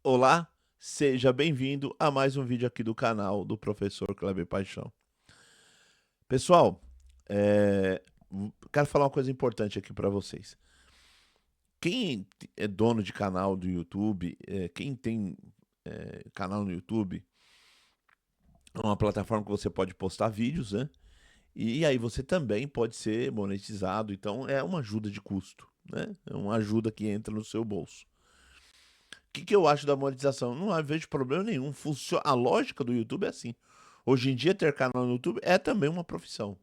Olá, seja bem-vindo a mais um vídeo aqui do canal do Professor Kleber Paixão. Pessoal, quero falar uma coisa importante aqui para vocês. Quem é dono de canal do YouTube, quem tem canal no YouTube, é uma plataforma que você pode postar vídeos, né? E aí você também pode ser monetizado, então é uma ajuda de custo, né? É uma ajuda que entra no seu bolso. O que eu acho da monetização? Não vejo problema nenhum. A lógica do YouTube é assim. Hoje em dia, ter canal no YouTube é também uma profissão.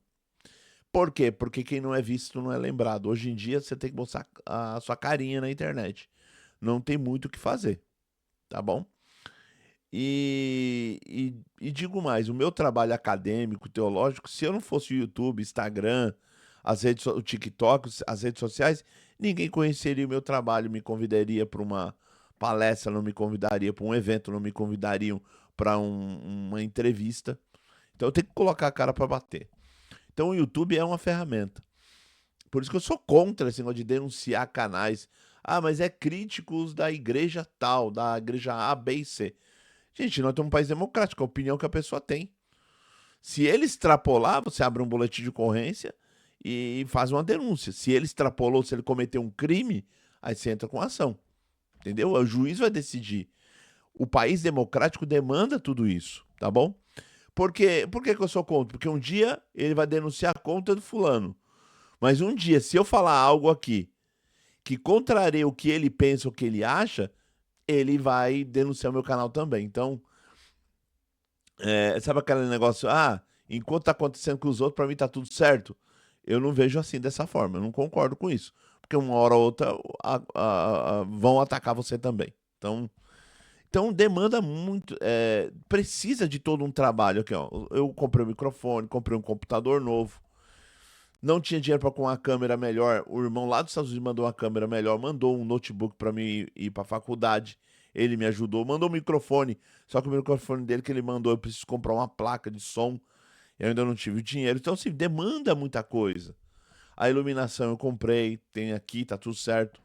Por quê? Porque quem não é visto não é lembrado. Hoje em dia, você tem que mostrar a sua carinha na internet. Não tem muito o que fazer, tá bom? E digo mais, o meu trabalho acadêmico, teológico, se eu não fosse o YouTube, Instagram, o TikTok, as redes sociais, ninguém conheceria o meu trabalho, me convidaria para uma palestra, não me convidaria para um evento, não me convidariam para uma entrevista. Então eu tenho que colocar a cara para bater. Então o YouTube é uma ferramenta. Por isso que eu sou contra esse negócio de denunciar canais. Ah, mas é críticos da igreja tal, da igreja A, B e C. Gente, nós temos um país democrático, a opinião que a pessoa tem. Se ele extrapolar, você abre um boletim de ocorrência e faz uma denúncia. Se ele extrapolou, se ele cometeu um crime, aí você entra com ação. Entendeu? O juiz vai decidir. O país democrático demanda tudo isso, tá bom? Por que eu sou contra? Porque um dia ele vai denunciar a conta do fulano. Mas um dia, se eu falar algo aqui que contraria o que ele pensa, o que ele acha, ele vai denunciar o meu canal também. Então, sabe aquele negócio, enquanto tá acontecendo com os outros, pra mim tá tudo certo? Eu não vejo assim dessa forma, eu não concordo com isso. Porque uma hora ou outra vão atacar você também. Então demanda muito, precisa de todo um trabalho aqui, ó. Eu comprei um microfone, comprei um computador novo, não tinha dinheiro para com uma câmera melhor. O irmão lá dos Estados Unidos mandou uma câmera melhor, mandou um notebook para mim ir para faculdade. Ele me ajudou, mandou um microfone. Só que o microfone dele que ele mandou, eu preciso comprar uma placa de som. Eu ainda não tive o dinheiro. Então, assim, demanda muita coisa. A iluminação eu comprei, tem aqui, tá tudo certo.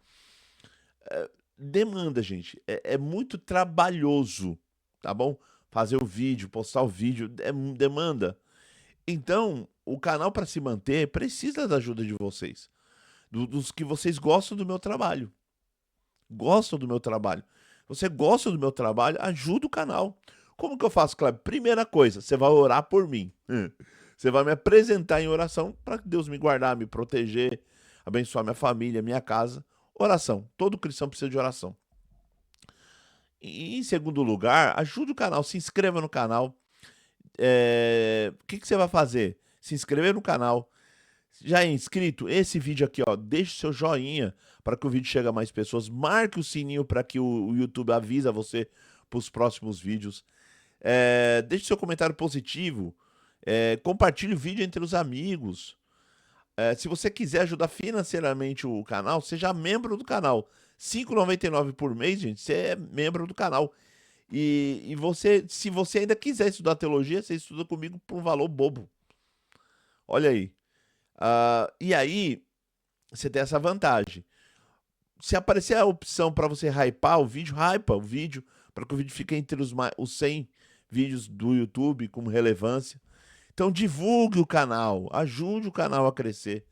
Demanda, gente. É muito trabalhoso, tá bom? Fazer o vídeo, postar o vídeo, demanda. Então, o canal para se manter precisa da ajuda de vocês, dos que vocês gostam do meu trabalho. Gostam do meu trabalho. Você gosta do meu trabalho, ajuda o canal. Como que eu faço, Cleber? Primeira coisa, você vai orar por mim. Você vai me apresentar em oração para que Deus me guardar, me proteger, abençoar minha família, minha casa. Oração. Todo cristão precisa de oração. E em segundo lugar, ajude o canal, se inscreva no canal. O que você vai fazer? Se inscrever no canal. Já é inscrito? Esse vídeo aqui, ó, deixe seu joinha para que o vídeo chegue a mais pessoas. Marque o sininho para que o YouTube avisa você para os próximos vídeos. Deixe seu comentário positivo. Compartilhe o vídeo entre os amigos. Se você quiser ajudar financeiramente o canal, seja membro do canal. R$ 5,99 por mês, gente, você é membro do canal. E você, se você ainda quiser estudar teologia, você estuda comigo por um valor bobo. Olha aí. E aí, você tem essa vantagem. Se aparecer a opção para você hypar o vídeo, hypa o vídeo, para que o vídeo fique entre os 100 vídeos do YouTube com relevância. Então divulgue o canal, ajude o canal a crescer,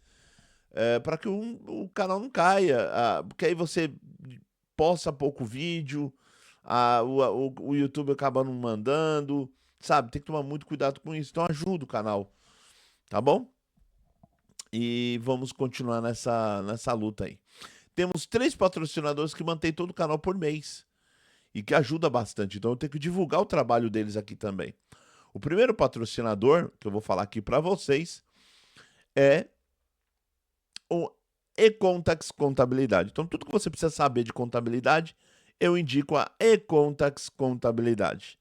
para que o canal não caia, porque aí você posta pouco vídeo, o YouTube acaba não mandando, sabe? Tem que tomar muito cuidado com isso. Então ajuda o canal, tá bom? E vamos continuar nessa luta aí. Temos 3 patrocinadores que mantêm todo o canal por mês e que ajuda bastante. Então eu tenho que divulgar o trabalho deles aqui também. O primeiro patrocinador que eu vou falar aqui para vocês é o Econtax Contabilidade. Então tudo que você precisa saber de contabilidade, eu indico a Econtax Contabilidade.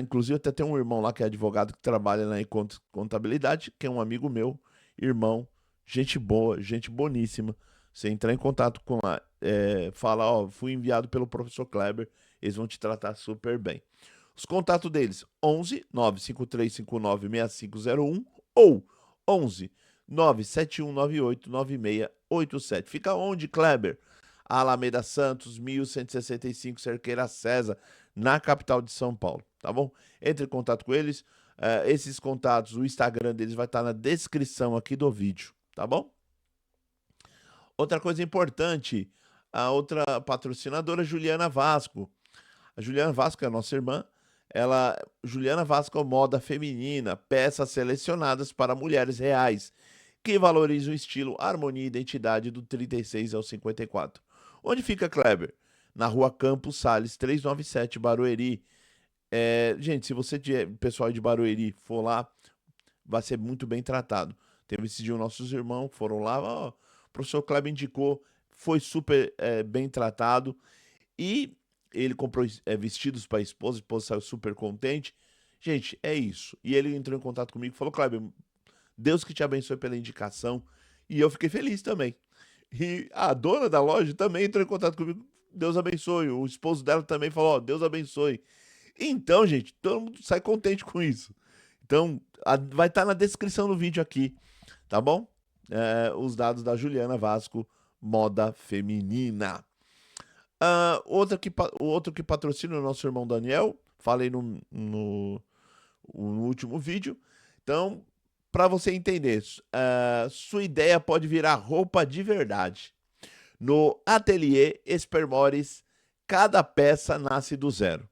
Inclusive até tem um irmão lá que é advogado que trabalha na Econtax Contabilidade, que é um amigo meu, irmão, gente boa, gente boníssima. Você entrar em contato com lá, fala, ó, fui enviado pelo professor Kleber, eles vão te tratar super bem. Os contatos deles, 11 95359 6501 ou 11 97198 9687. Fica onde, Kleber? Alameda Santos, 1165, Cerqueira César, na capital de São Paulo, tá bom? Entre em contato com eles. Esses contatos, o Instagram deles vai estar na descrição aqui do vídeo, tá bom? Outra coisa importante, a outra patrocinadora, Juliana Vasco. A Juliana Vasco é a nossa irmã. Juliana Vasco Moda Feminina, peças selecionadas para mulheres reais, que valorizam o estilo, harmonia e identidade do 36 ao 54. Onde fica, Kleber? Na rua Campos Sales, 397, Barueri. Gente, se você tiver pessoal de Barueri for lá, vai ser muito bem tratado. Teve esse dia nossos irmãos que foram lá, ó, o professor Kleber indicou, foi super bem tratado. E ele comprou vestidos para a esposa saiu super contente. Gente, é isso. E ele entrou em contato comigo e falou: Kleber, Deus que te abençoe pela indicação. E eu fiquei feliz também. E a dona da loja também entrou em contato comigo. Deus abençoe. O esposo dela também falou: ó, Deus abençoe. Então, gente, todo mundo sai contente com isso. Então, vai estar na descrição do vídeo aqui, tá bom? Os dados da Juliana Vasco, moda feminina. O outro que patrocina é o nosso irmão Daniel. Falei no último vídeo. Então, para você entender, sua ideia pode virar roupa de verdade. No Ateliê Espermores, cada peça nasce do zero.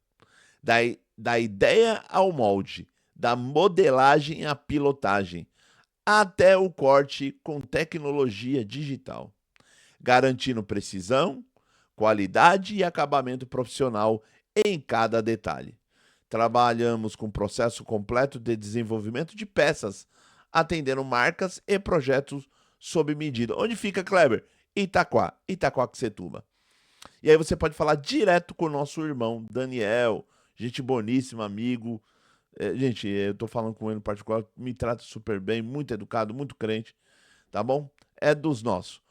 Da ideia ao molde, da modelagem à pilotagem, até o corte com tecnologia digital, garantindo precisão, qualidade e acabamento profissional em cada detalhe. Trabalhamos com processo completo de desenvolvimento de peças, atendendo marcas e projetos sob medida. Onde fica, Kleber? Itaquaquecetuba. E aí você pode falar direto com o nosso irmão Daniel, gente boníssima, amigo. Gente, eu tô falando com ele no particular, me trata super bem, muito educado, muito crente, tá bom? É dos nossos.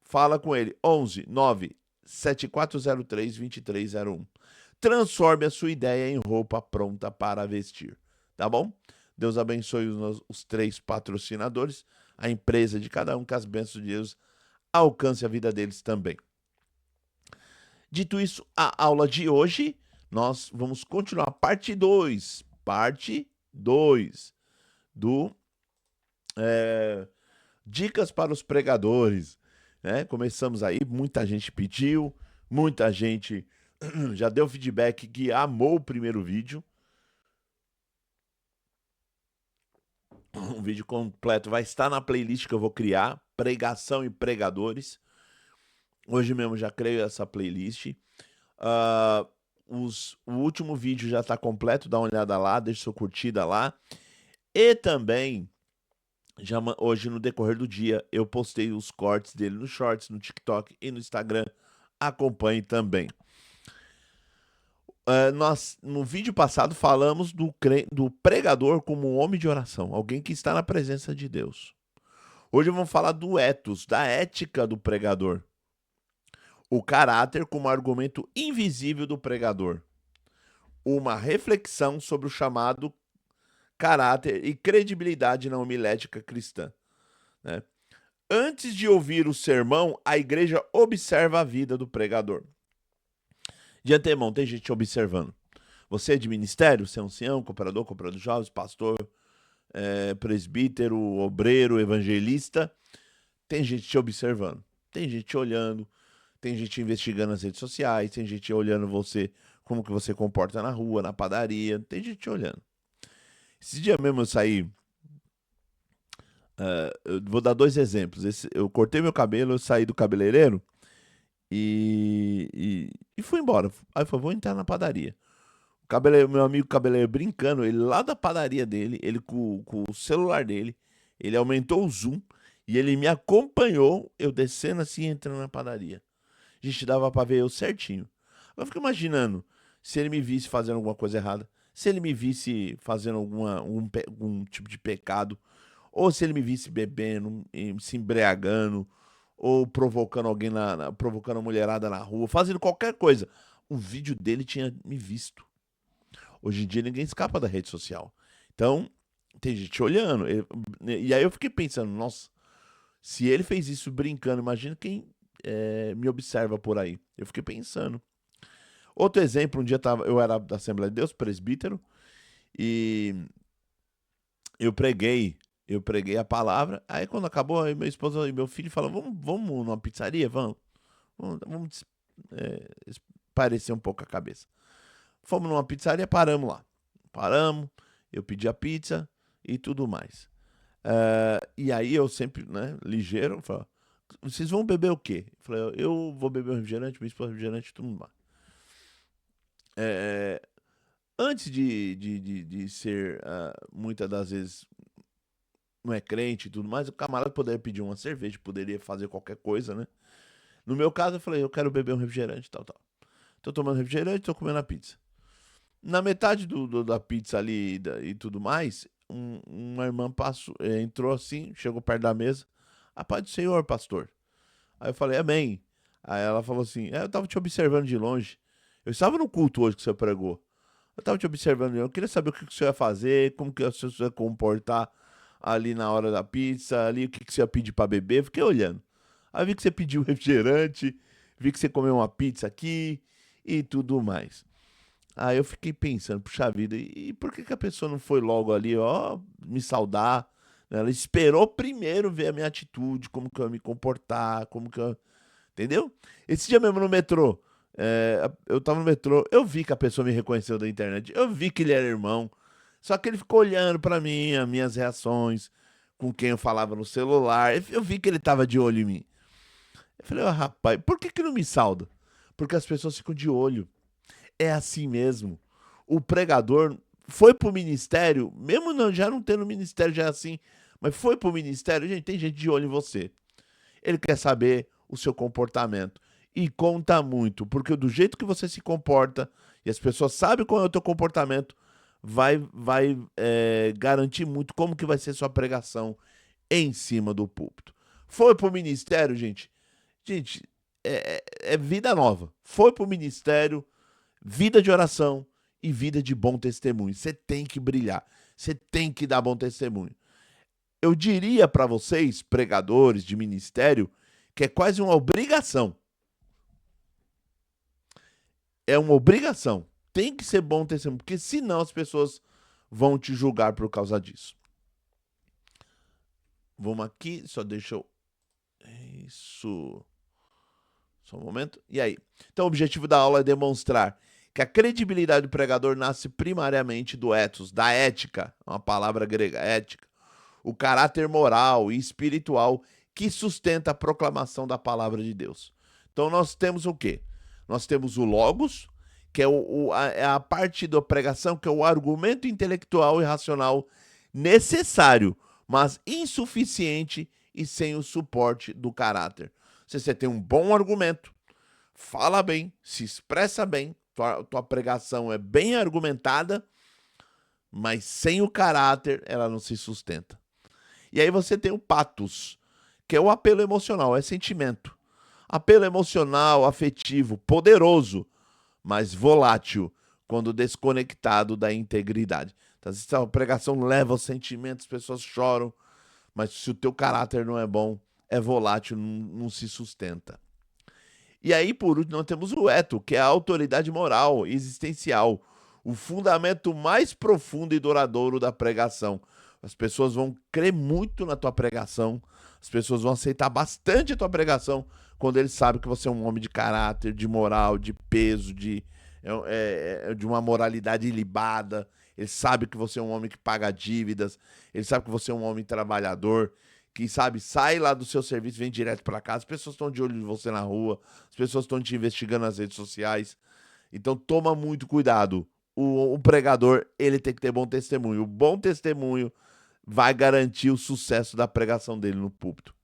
Fala com ele, 11 9 7403 2301. Transforme a sua ideia em roupa pronta para vestir, tá bom? Deus abençoe os três patrocinadores, a empresa de cada um, que as bênçãos de Deus alcance a vida deles também. Dito isso, a aula de hoje, nós vamos continuar parte 2 do Dicas para os Pregadores, né? Começamos aí, muita gente pediu, muita gente já deu feedback que amou o primeiro vídeo. O vídeo completo vai estar na playlist que eu vou criar, Pregação e Pregadores. Hoje mesmo já criei essa playlist. O último vídeo já está completo, dá uma olhada lá, deixa sua curtida lá. E também, hoje no decorrer do dia, eu postei os cortes dele no Shorts, no TikTok e no Instagram. Acompanhe também. Nós, no vídeo passado, falamos do pregador como um homem de oração, alguém que está na presença de Deus. Hoje vamos falar do ethos, da ética do pregador. O caráter como argumento invisível do pregador. Uma reflexão sobre o chamado caráter e credibilidade na homilética cristã, né? Antes de ouvir o sermão, a igreja observa a vida do pregador. De antemão, tem gente observando. Você é de ministério, você é ancião, cooperador de jovens, pastor, presbítero, obreiro, evangelista. Tem gente te observando, tem gente te olhando, tem gente investigando nas redes sociais, tem gente olhando você, como que você comporta na rua, na padaria, tem gente te olhando. Esse dia mesmo eu saí, eu vou dar dois exemplos. Eu cortei meu cabelo, eu saí do cabeleireiro e fui embora. Aí eu falei, vou entrar na padaria. Meu amigo cabeleireiro brincando, ele lá da padaria dele, ele com o celular dele, ele aumentou o zoom e ele me acompanhou, eu descendo assim, entrando na padaria. A gente dava pra ver eu certinho. Eu fico imaginando se ele me visse fazendo alguma coisa errada, se ele me visse fazendo algum tipo de pecado, ou se ele me visse bebendo, se embriagando, ou provocando alguém, provocando a mulherada na rua, fazendo qualquer coisa. O vídeo dele tinha me visto. Hoje em dia ninguém escapa da rede social. Então, tem gente olhando. E aí eu fiquei pensando, nossa, se ele fez isso brincando, imagina quem me observa por aí. Eu fiquei pensando. Outro exemplo, um dia eu era da Assembleia de Deus, presbítero, e eu preguei, eu preguei a palavra. Aí quando acabou, aí meu esposo e meu filho falaram, vamos numa pizzaria? Vamos parecer um pouco a cabeça. Fomos numa pizzaria, paramos lá. Paramos, eu pedi a pizza e tudo mais. E aí eu sempre, né, ligeiro, falei, vocês vão beber o quê? Eu falei, eu vou beber um refrigerante, minha esposa refrigerante e tudo mais. É, antes de ser, muitas das vezes, não é crente e tudo mais, o camarada poderia pedir uma cerveja, poderia fazer qualquer coisa, né? No meu caso, eu falei, eu quero beber um refrigerante e tal, tal. Tô tomando refrigerante, tô comendo a pizza. Na metade da pizza ali e tudo mais, uma irmã entrou assim, chegou perto da mesa. A paz do Senhor, pastor. Aí eu falei, amém. Aí ela falou assim, eu tava te observando de longe. Eu estava no culto hoje que você pregou. Eu tava te observando, eu queria saber o que você ia fazer, como que você ia comportar ali na hora da pizza, ali, o que você ia pedir pra beber. Fiquei olhando. Aí vi que você pediu refrigerante, vi que você comeu uma pizza aqui e tudo mais. Aí eu fiquei pensando, puxa vida, e por que a pessoa não foi logo ali, ó, me saudar? Ela esperou primeiro ver a minha atitude, como que eu ia me comportar, como que eu. Entendeu? Esse dia mesmo no metrô, eu tava no metrô, eu vi que a pessoa me reconheceu da internet, eu vi que ele era irmão, só que ele ficou olhando pra mim, as minhas reações, com quem eu falava no celular, eu vi que ele tava de olho em mim. Eu falei, ó, rapaz, por que não me sauda? Porque as pessoas ficam de olho. É assim mesmo. O pregador foi pro ministério, mesmo já não tendo ministério, já é assim, mas foi pro ministério, gente, tem gente de olho em você. Ele quer saber o seu comportamento. E conta muito, porque do jeito que você se comporta, e as pessoas sabem qual é o teu comportamento, vai garantir muito como que vai ser sua pregação em cima do púlpito. Foi pro ministério, gente. Gente, é vida nova. Foi pro ministério, vida de oração e vida de bom testemunho. Você tem que brilhar. Você tem que dar bom testemunho. Eu diria para vocês, pregadores de ministério, que é quase uma obrigação. É uma obrigação. Tem que ser bom testemunho, porque senão as pessoas vão te julgar por causa disso. Vamos aqui, só deixa eu. Isso. Só um momento. E aí? Então, o objetivo da aula é demonstrar que a credibilidade do pregador nasce primariamente do ethos, da ética, uma palavra grega, ética, o caráter moral e espiritual que sustenta a proclamação da palavra de Deus. Então, nós temos o quê? Nós temos o logos, que é a parte da pregação, que é o argumento intelectual e racional necessário, mas insuficiente e sem o suporte do caráter. Se você tem um bom argumento, fala bem, se expressa bem, tua pregação é bem argumentada, mas sem o caráter ela não se sustenta. E aí você tem o patos, que é o apelo emocional, é sentimento. Apelo emocional, afetivo, poderoso, mas volátil quando desconectado da integridade. Então, se a pregação leva aos sentimentos, as pessoas choram, mas se o teu caráter não é bom, é volátil, não se sustenta. E aí, por último, nós temos o eto, que é a autoridade moral, existencial, o fundamento mais profundo e duradouro da pregação. As pessoas vão crer muito na tua pregação, as pessoas vão aceitar bastante a tua pregação quando eles sabem que você é um homem de caráter, de moral, de peso, de uma moralidade ilibada. Eles sabem que você é um homem que paga dívidas, eles sabem que você é um homem trabalhador, que sabe, sai lá do seu serviço, vem direto para casa. As pessoas estão de olho em você na rua, as pessoas estão te investigando nas redes sociais. Então toma muito cuidado. O pregador, ele tem que ter bom testemunho. O bom testemunho vai garantir o sucesso da pregação dele no púlpito.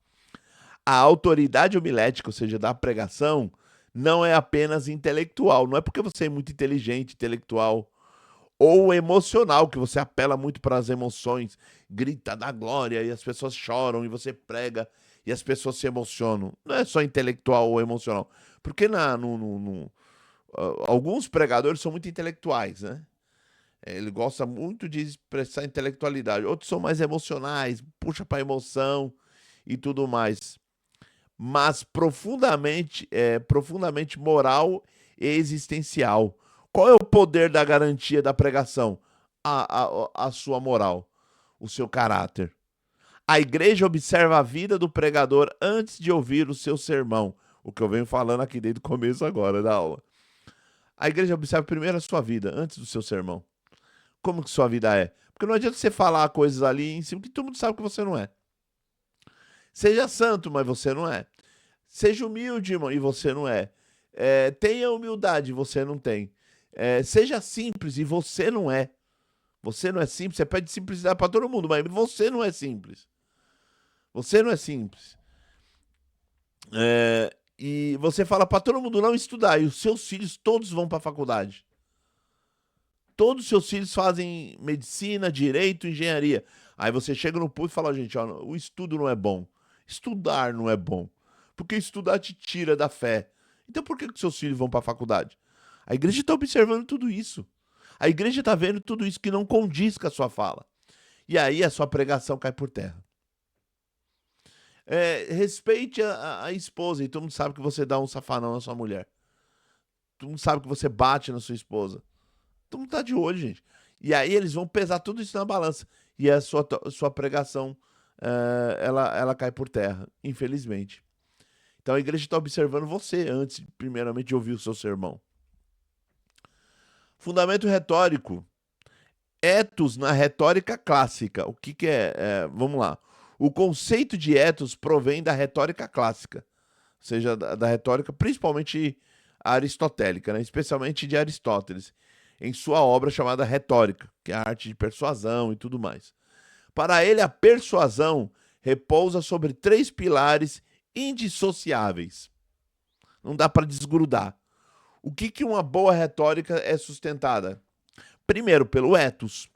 A autoridade homilética, ou seja, da pregação, não é apenas intelectual. Não é porque você é muito inteligente, intelectual, ou emocional, que você apela muito para as emoções, grita da glória e as pessoas choram e você prega e as pessoas se emocionam. Não é só intelectual ou emocional. Porque alguns pregadores são muito intelectuais, né? Ele gosta muito de expressar intelectualidade. Outros são mais emocionais, puxa para emoção e tudo mais. mas profundamente moral e existencial. Qual é o poder da garantia da pregação? A sua moral, o seu caráter. A igreja observa a vida do pregador antes de ouvir o seu sermão. O que eu venho falando aqui desde o começo agora da aula. A igreja observa primeiro a sua vida, antes do seu sermão. Como que sua vida é? Porque não adianta você falar coisas ali em cima que todo mundo sabe que você não é. Seja santo, mas você não é. Seja humilde, irmão, e você não é. Tenha humildade, você não tem. Seja simples, e você não é. Você não é simples, você pede simplicidade para todo mundo, mas você não é simples. Você não é simples. E você fala para todo mundo não estudar, e os seus filhos todos vão para a faculdade. Todos os seus filhos fazem medicina, direito, engenharia. Aí você chega no público e fala, gente, ó, o estudo não é bom. Estudar não é bom. Porque estudar te tira da fé. Então por que seus filhos vão para a faculdade? A igreja está observando tudo isso. A igreja está vendo tudo isso que não condiz com a sua fala. E aí a sua pregação cai por terra. Respeite a esposa, e todo mundo sabe que você dá um safanão na sua mulher. Todo mundo sabe que você bate na sua esposa. Todo mundo tá de olho, gente. E aí eles vão pesar tudo isso na balança. E a sua pregação, ela cai por terra, infelizmente. Então a igreja está observando você antes, primeiramente, de ouvir o seu sermão. Fundamento retórico. Etos na retórica clássica. O que é? Vamos lá. O conceito de etos provém da retórica clássica, ou seja, da retórica principalmente aristotélica, né? Especialmente de Aristóteles, em sua obra chamada Retórica, que é a arte de persuasão e tudo mais. Para ele, a persuasão repousa sobre 3 pilares indissociáveis. Não dá para desgrudar. O que uma boa retórica é sustentada? Primeiro, pelo ethos,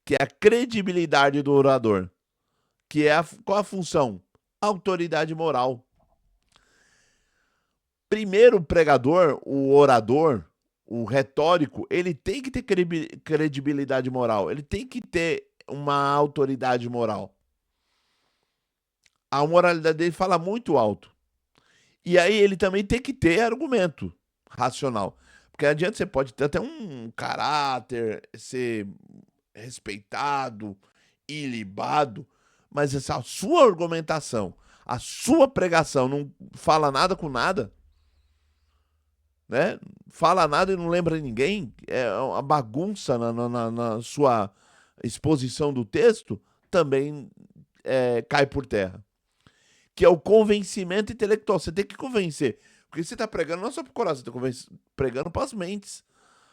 que é a credibilidade do orador. Que é qual a função? Autoridade moral. Primeiro, o pregador, o orador, o retórico, ele tem que ter credibilidade moral. Ele tem que ter uma autoridade moral. A moralidade dele fala muito alto. E aí ele também tem que ter argumento racional. Porque adiante você pode ter até um caráter, ser respeitado, ilibado, mas essa sua argumentação, a sua pregação não fala nada com nada, né? Fala nada e não lembra ninguém, é uma bagunça na sua exposição do texto, também cai por terra. Que é o convencimento intelectual. Você tem que convencer. Porque você está pregando não só para o coração, você está pregando para as mentes.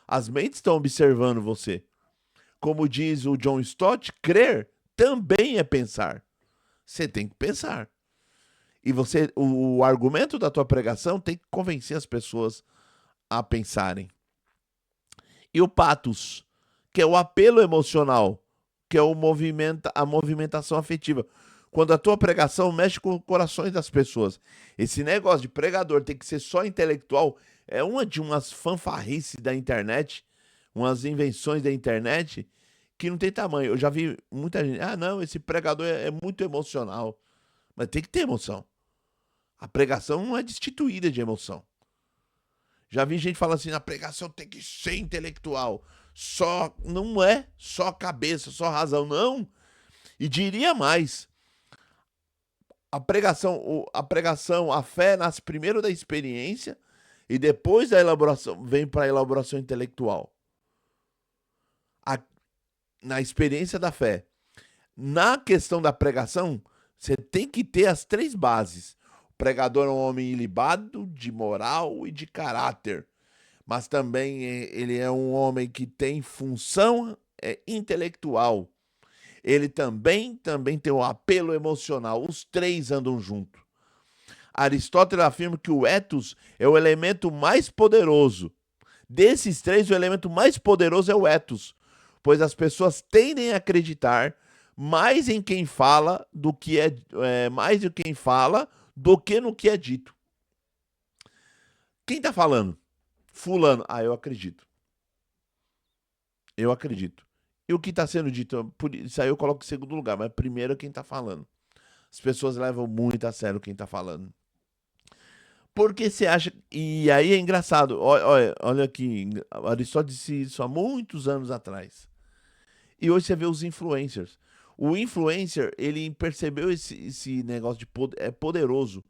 As mentes estão observando você. Como diz o John Stott, crer também é pensar. Você tem que pensar. E o argumento da tua pregação tem que convencer as pessoas a pensarem. E o pathos, que é o apelo emocional, que é a movimentação afetiva. Quando a tua pregação mexe com os corações das pessoas. Esse negócio de pregador tem que ser só intelectual é uma de umas fanfarrices da internet, umas invenções da internet que não tem tamanho. Eu já vi muita gente, não, esse pregador é muito emocional. Mas tem que ter emoção. A pregação não é destituída de emoção. Já vi gente falando assim, a pregação tem que ser intelectual. Não é só cabeça, só razão, não. E diria mais, a pregação, a fé nasce primeiro da experiência e depois da elaboração, vem para a elaboração intelectual. Na experiência da fé. Na questão da pregação, você tem que ter as 3 bases. O pregador é um homem ilibado, de moral e de caráter. Mas também ele é um homem que tem função intelectual. Ele também tem o apelo emocional. Os 3 andam juntos. Aristóteles afirma que o ethos é o elemento mais poderoso. Desses 3, o elemento mais poderoso é o ethos, pois as pessoas tendem a acreditar mais em quem fala do que mais em quem fala do que no que é dito. Quem está falando? Fulano. Eu acredito. Eu acredito. E o que está sendo dito? Isso aí eu coloco em segundo lugar, mas primeiro é quem está falando. As pessoas levam muito a sério quem tá falando. Porque você acha. E aí é engraçado. Olha aqui. Aristóteles disse isso há muitos anos atrás. E hoje você vê os influencers. O influencer, ele percebeu esse negócio de é poderoso.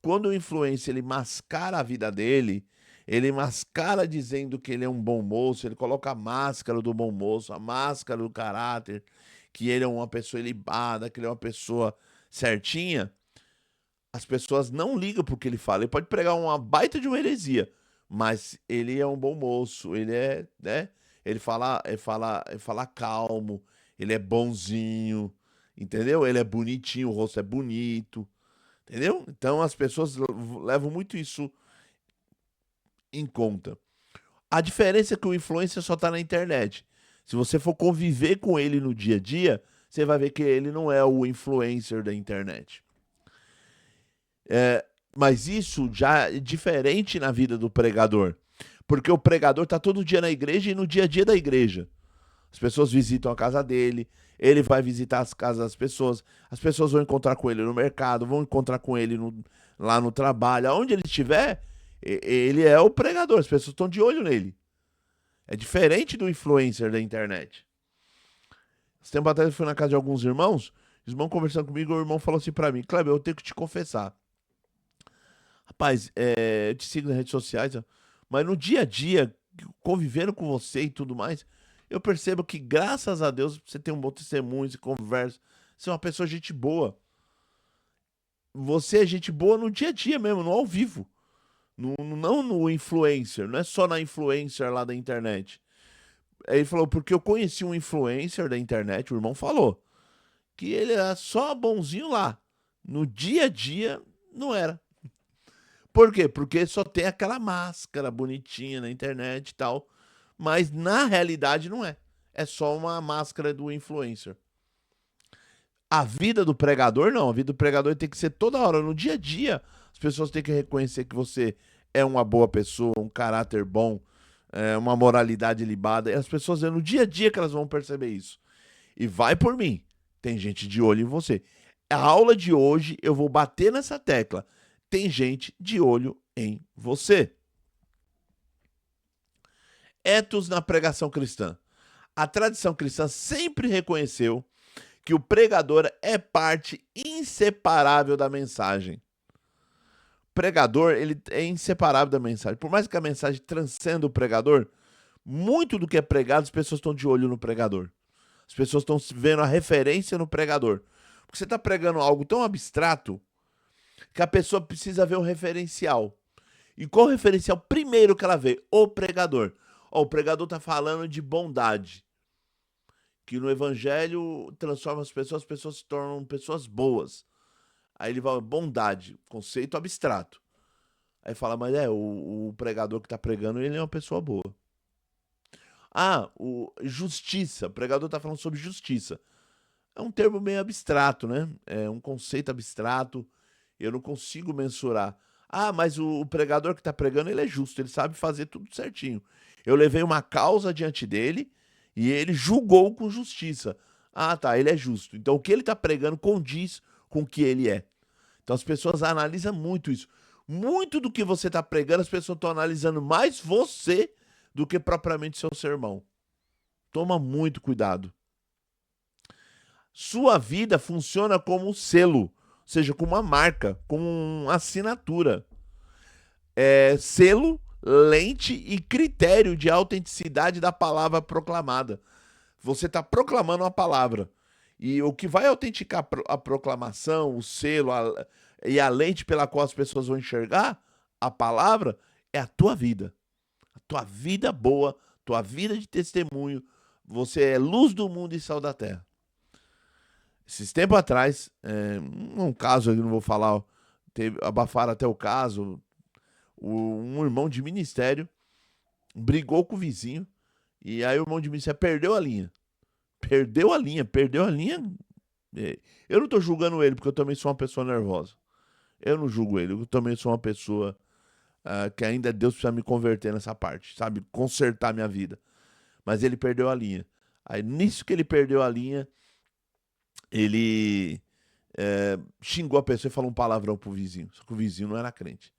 Quando o influencer ele mascara a vida dele, ele mascara dizendo que ele é um bom moço, ele coloca a máscara do bom moço, a máscara do caráter, que ele é uma pessoa ilibada, que ele é uma pessoa certinha. As pessoas não ligam pro que ele fala. Ele pode pregar uma baita de uma heresia, mas ele é um bom moço, ele é, né? Ele fala calmo, ele é bonzinho, entendeu? Ele é bonitinho, o rosto é bonito, entendeu? Então as pessoas levam muito isso em conta. A diferença é que o influencer só tá na internet. Se você for conviver com ele no dia a dia, você vai ver que ele não é o influencer da internet. É, mas isso já é diferente na vida do pregador. Porque o pregador está todo dia na igreja e no dia a dia da igreja. As pessoas visitam a casa dele, ele vai visitar as casas das pessoas, as pessoas vão encontrar com ele no mercado, vão encontrar com ele lá no trabalho, aonde ele estiver, ele é o pregador, as pessoas estão de olho nele. É diferente do influencer da internet. Esse tempo atrás eu fui na casa de alguns irmãos, os irmãos conversando comigo, o irmão falou assim pra mim: Kleber, eu tenho que te confessar. Rapaz, eu te sigo nas redes sociais, ó, mas no dia a dia, convivendo com você e tudo mais, eu percebo que, graças a Deus, você tem um bom testemunho, você conversa, você é uma pessoa gente boa. Você é gente boa no dia a dia mesmo, no ao vivo. Não no influencer, não é só na influencer lá da internet. Aí ele falou, porque eu conheci um influencer da internet, o irmão falou, que ele era só bonzinho lá. No dia a dia, não era. Por quê? Porque só tem aquela máscara bonitinha na internet e tal. Mas na realidade não é. É só uma máscara do influencer. A vida do pregador, não. A vida do pregador tem que ser toda hora, no dia a dia. As pessoas têm que reconhecer que você é uma boa pessoa, um caráter bom, uma moralidade libada. E as pessoas é no dia a dia que elas vão perceber isso. E vai por mim. Tem gente de olho em você. A aula de hoje eu vou bater nessa tecla. Tem gente de olho em você. Etos na pregação cristã. A tradição cristã sempre reconheceu que o pregador é parte inseparável da mensagem. O pregador, ele é inseparável da mensagem. Por mais que a mensagem transcenda o pregador, muito do que é pregado, as pessoas estão de olho no pregador. As pessoas estão vendo a referência no pregador. Porque você está pregando algo tão abstrato que a pessoa precisa ver o referencial. E qual o referencial primeiro que ela vê? O pregador. O pregador está falando de bondade. Que no evangelho transforma as pessoas se tornam pessoas boas. Aí ele vai, bondade, conceito abstrato. Aí fala, mas o pregador que está pregando, ele é uma pessoa boa. Justiça. O pregador está falando sobre justiça. É um termo meio abstrato, né? É um conceito abstrato. Eu não consigo mensurar. Mas o pregador que está pregando, ele é justo, ele sabe fazer tudo certinho. Eu levei uma causa diante dele e ele julgou com justiça. Tá, ele é justo. Então o que ele está pregando condiz com o que ele é. Então as pessoas analisam muito isso. Muito do que você está pregando, as pessoas estão analisando mais você do que propriamente seu sermão. Toma muito cuidado. Sua vida funciona como um selo, ou seja, como uma marca, como uma assinatura. Selo, lente e critério de autenticidade da palavra proclamada. Você está proclamando uma palavra. E o que vai autenticar a proclamação, o selo e a lente pela qual as pessoas vão enxergar a palavra é a tua vida. A tua vida boa, tua vida de testemunho. Você é luz do mundo e sal da terra. Esses tempos atrás, um caso, eu não vou falar, abafaram até o caso, um irmão de ministério brigou com o vizinho, e aí o irmão de ministério perdeu a linha. Perdeu a linha. Eu não tô julgando ele, porque eu também sou uma pessoa nervosa. Eu não julgo ele, eu também sou uma pessoa que ainda Deus precisa me converter nessa parte, sabe? Consertar minha vida. Mas ele perdeu a linha. Aí nisso que ele perdeu a linha, ele xingou a pessoa e falou um palavrão pro vizinho. Só que o vizinho não era crente.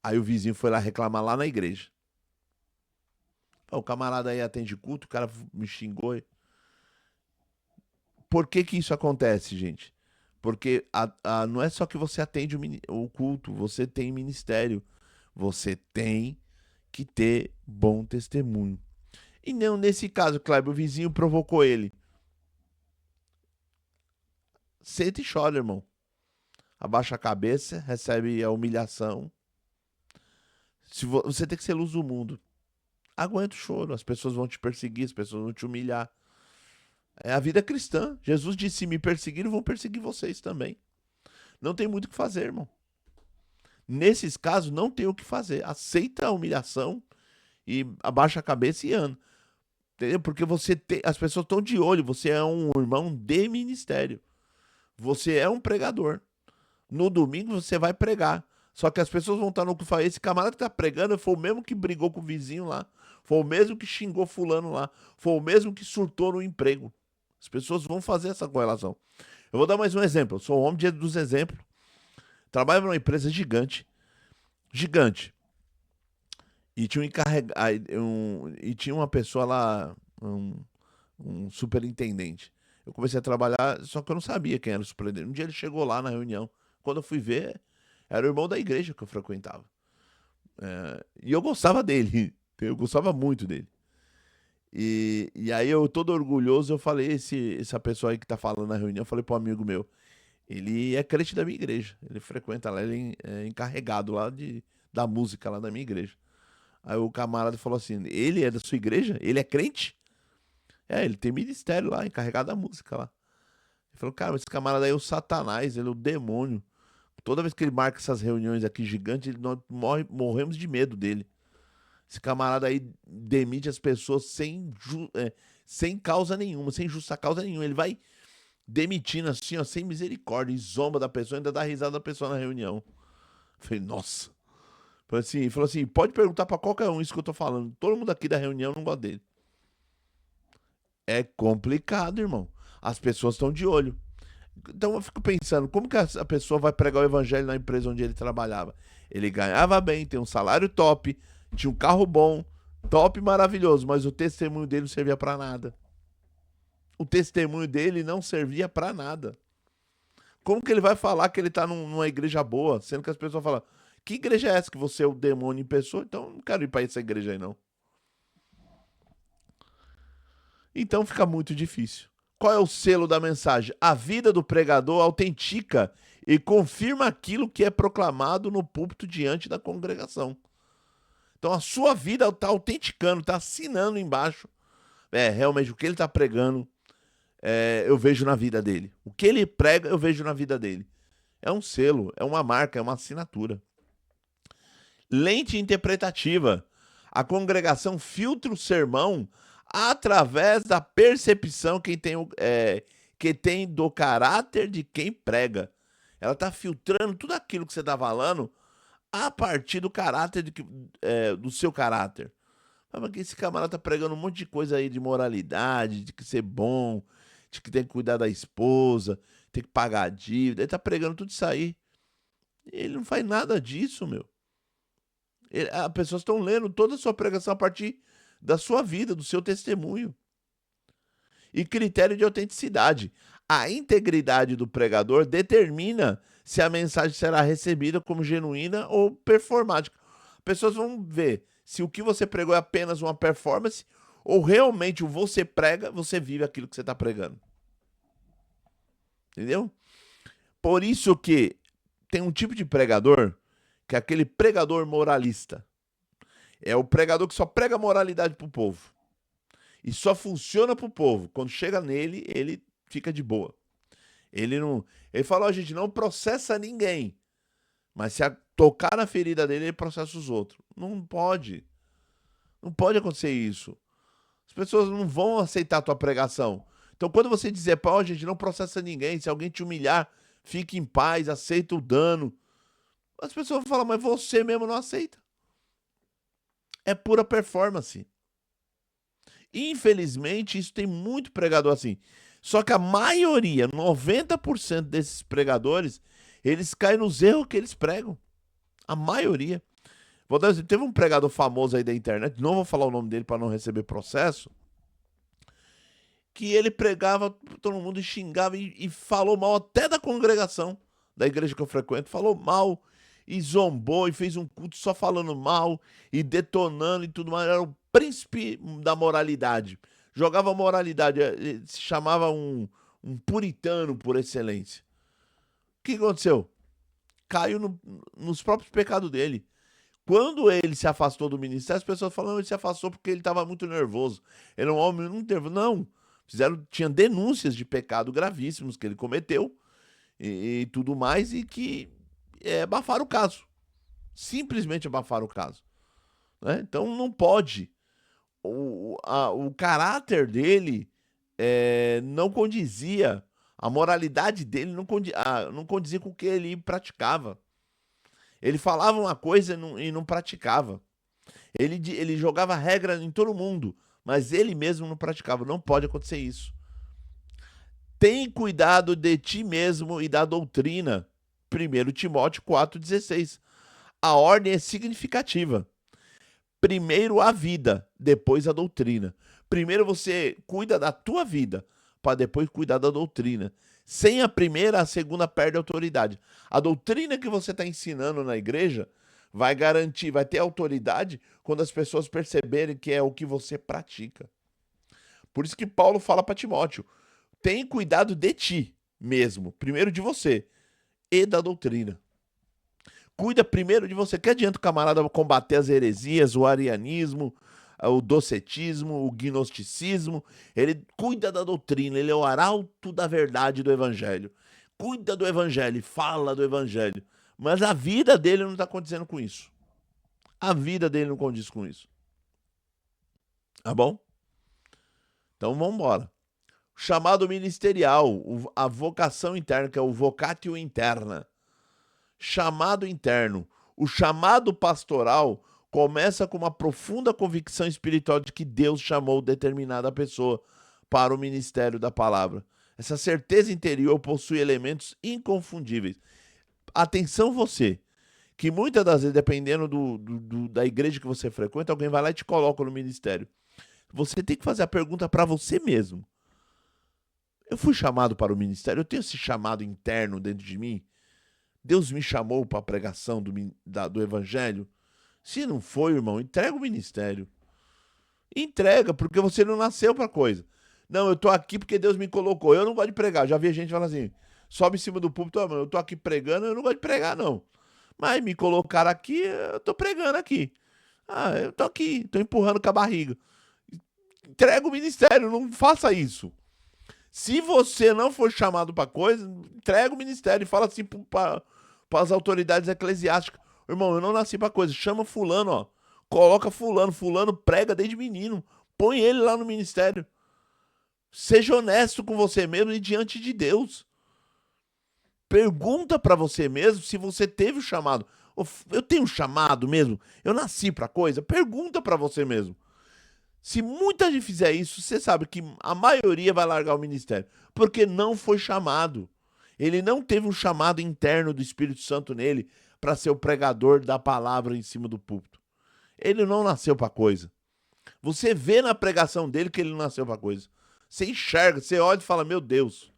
Aí o vizinho foi lá reclamar lá na igreja. Pô, o camarada aí atende culto, o cara me xingou. Por que que isso acontece, gente? Porque não é só que você atende o culto, você tem ministério. Você tem que ter bom testemunho. E não nesse caso, Kleber, o vizinho provocou ele. Senta e chora, irmão. Abaixa a cabeça, recebe a humilhação. Você tem que ser luz do mundo. Aguenta o choro, as pessoas vão te perseguir, as pessoas vão te humilhar. É a vida cristã. Jesus disse: se me perseguirem, vão perseguir vocês também. Não tem muito o que fazer, irmão. Nesses casos, não tem o que fazer. Aceita a humilhação e abaixa a cabeça e anda. Entendeu? Porque as pessoas estão de olho. Você é um irmão de ministério. Você é um pregador. No domingo você vai pregar. Só que as pessoas vão estar no que faz. Esse camarada que tá pregando foi o mesmo que brigou com o vizinho lá. Foi o mesmo que xingou fulano lá. Foi o mesmo que surtou no emprego. As pessoas vão fazer essa correlação. Eu vou dar mais um exemplo. Eu sou o homem dos exemplos. Trabalho numa empresa gigante. Gigante. E tinha e tinha uma pessoa lá, um superintendente. Eu comecei a trabalhar, só que eu não sabia quem era o superintendente. Um dia ele chegou lá na reunião. Quando eu fui ver, era o irmão da igreja que eu frequentava. E eu gostava dele. Eu gostava muito dele. E aí eu, todo orgulhoso, eu falei, essa pessoa aí que tá falando na reunião, eu falei pro amigo meu, ele é crente da minha igreja. Ele frequenta lá, ele é encarregado lá da música lá da minha igreja. Aí o camarada falou assim, ele é da sua igreja? Ele é crente? Ele tem ministério lá, encarregado da música lá. Ele falou, cara, mas esse camarada aí é o Satanás, ele é o demônio. Toda vez que ele marca essas reuniões aqui gigantes, nós morremos de medo dele. Esse camarada aí demite as pessoas sem causa nenhuma, sem justa causa nenhuma. Ele vai demitindo assim, ó, sem misericórdia, e zomba da pessoa, ainda dá risada da pessoa na reunião. Eu falei, nossa. Falou assim, pode perguntar pra qualquer um isso que eu tô falando. Todo mundo aqui da reunião não gosta dele. É complicado, irmão. As pessoas estão de olho. Então eu fico pensando, como que a pessoa vai pregar o evangelho na empresa onde ele trabalhava? Ele ganhava bem, tem um salário top, tinha um carro bom, top, maravilhoso, mas o testemunho dele não servia pra nada. O testemunho dele não servia pra nada. Como que ele vai falar que ele tá numa igreja boa, sendo que as pessoas falam, que igreja é essa que você é o demônio em pessoa? Então não quero ir pra essa igreja aí não. Então fica muito difícil. Qual é o selo da mensagem? A vida do pregador autentica e confirma aquilo que é proclamado no púlpito diante da congregação. Então a sua vida está autenticando, está assinando embaixo. Realmente o que ele está pregando, eu vejo na vida dele. O que ele prega, eu vejo na vida dele. É um selo, é uma marca, é uma assinatura. Lente interpretativa. A congregação filtra o sermão através da percepção que tem do caráter de quem prega. Ela está filtrando tudo aquilo que você está falando a partir do caráter do seu caráter. Mas esse camarada tá pregando um monte de coisa aí de moralidade, de que ser bom, de que tem que cuidar da esposa, tem que pagar a dívida. Ele tá pregando tudo isso aí. Ele não faz nada disso, meu. As pessoas estão lendo toda a sua pregação a partir da sua vida, do seu testemunho. E critério de autenticidade. A integridade do pregador determina se a mensagem será recebida como genuína ou performática. As pessoas vão ver se o que você pregou é apenas uma performance ou realmente o você prega, você vive aquilo que você está pregando. Entendeu? Por isso que tem um tipo de pregador que é aquele pregador moralista. É o pregador que só prega moralidade pro povo. E só funciona pro povo. Quando chega nele, ele fica de boa. Ele fala, gente, não processa ninguém. Mas se tocar na ferida dele, ele processa os outros. Não pode. Não pode acontecer isso. As pessoas não vão aceitar a tua pregação. Então, quando você dizer, gente, não processa ninguém. Se alguém te humilhar, fique em paz, aceita o dano. As pessoas vão falar, mas você mesmo não aceita. É pura performance. Infelizmente, isso tem muito pregador assim. Só que a maioria, 90% desses pregadores, eles caem nos erros que eles pregam. A maioria. Vou dar um exemplo. Teve um pregador famoso aí da internet, não vou falar o nome dele para não receber processo, que ele pregava, todo mundo xingava e falou mal até da congregação da igreja que eu frequento, falou mal e zombou e fez um culto só falando mal e detonando e tudo mais. Era o príncipe da moralidade. Jogava moralidade, ele se chamava um puritano por excelência. O que aconteceu? Caiu nos próprios pecados dele. Quando ele se afastou do ministério, as pessoas falaram que ele se afastou porque ele estava muito nervoso. Ele é um homem muito nervoso. Não. Tinha denúncias de pecado gravíssimos que ele cometeu e tudo mais, e que abafaram o caso. Simplesmente abafaram o caso. Né? Então não pode. O caráter dele não condizia, a moralidade dele não condizia com o que ele praticava. Ele falava uma coisa e não praticava. Ele jogava regra em todo mundo, mas ele mesmo não praticava. Não pode acontecer isso. Tem cuidado de ti mesmo e da doutrina. 1 Timóteo 4,16. A ordem é significativa. Primeiro a vida, depois a doutrina. Primeiro você cuida da tua vida, para depois cuidar da doutrina. Sem a primeira, a segunda perde autoridade. A doutrina que você está ensinando na igreja vai garantir, vai ter autoridade quando as pessoas perceberem que é o que você pratica. Por isso que Paulo fala para Timóteo: tem cuidado de ti mesmo, primeiro de você, e da doutrina. Cuida primeiro de você. Que adianta o camarada combater as heresias, o arianismo, o docetismo, o gnosticismo? Ele cuida da doutrina, ele é o arauto da verdade do evangelho. Cuida do evangelho, fala do evangelho. Mas a vida dele não está acontecendo com isso. A vida dele não condiz com isso. Tá bom? Então vamos embora. Chamado ministerial, a vocação interna, que é o vocatio interna. Chamado interno. O chamado pastoral começa com uma profunda convicção espiritual de que Deus chamou determinada pessoa para o ministério da palavra. Essa certeza interior possui elementos inconfundíveis. Atenção você, que muitas das vezes, dependendo da igreja que você frequenta, alguém vai lá e te coloca no ministério. Você tem que fazer a pergunta para você mesmo. Eu fui chamado para o ministério? Eu tenho esse chamado interno dentro de mim? Deus me chamou para a pregação do evangelho? Se não foi, irmão, entrega o ministério. Entrega, porque você não nasceu para coisa. Não, eu tô aqui porque Deus me colocou. Eu não gosto de pregar. Já vi gente falando assim, sobe em cima do púlpito: mano, eu tô aqui pregando, eu não gosto de pregar, não. Mas me colocaram aqui, eu tô pregando aqui. Eu tô aqui, tô empurrando com a barriga. Entrega o ministério, não faça isso. Se você não for chamado para coisa, entrega o ministério e fala assim para as autoridades eclesiásticas: irmão, eu não nasci para coisa, chama fulano, ó. Coloca fulano, fulano prega desde menino. Põe ele lá no ministério. Seja honesto com você mesmo e diante de Deus. Pergunta para você mesmo se você teve o chamado. Eu tenho um chamado mesmo? Eu nasci para coisa? Pergunta para você mesmo. Se muita gente fizer isso, você sabe que a maioria vai largar o ministério, porque não foi chamado. Ele não teve um chamado interno do Espírito Santo nele para ser o pregador da palavra em cima do púlpito. Ele não nasceu para coisa. Você vê na pregação dele que ele não nasceu para coisa. Você enxerga, você olha e fala: meu Deus,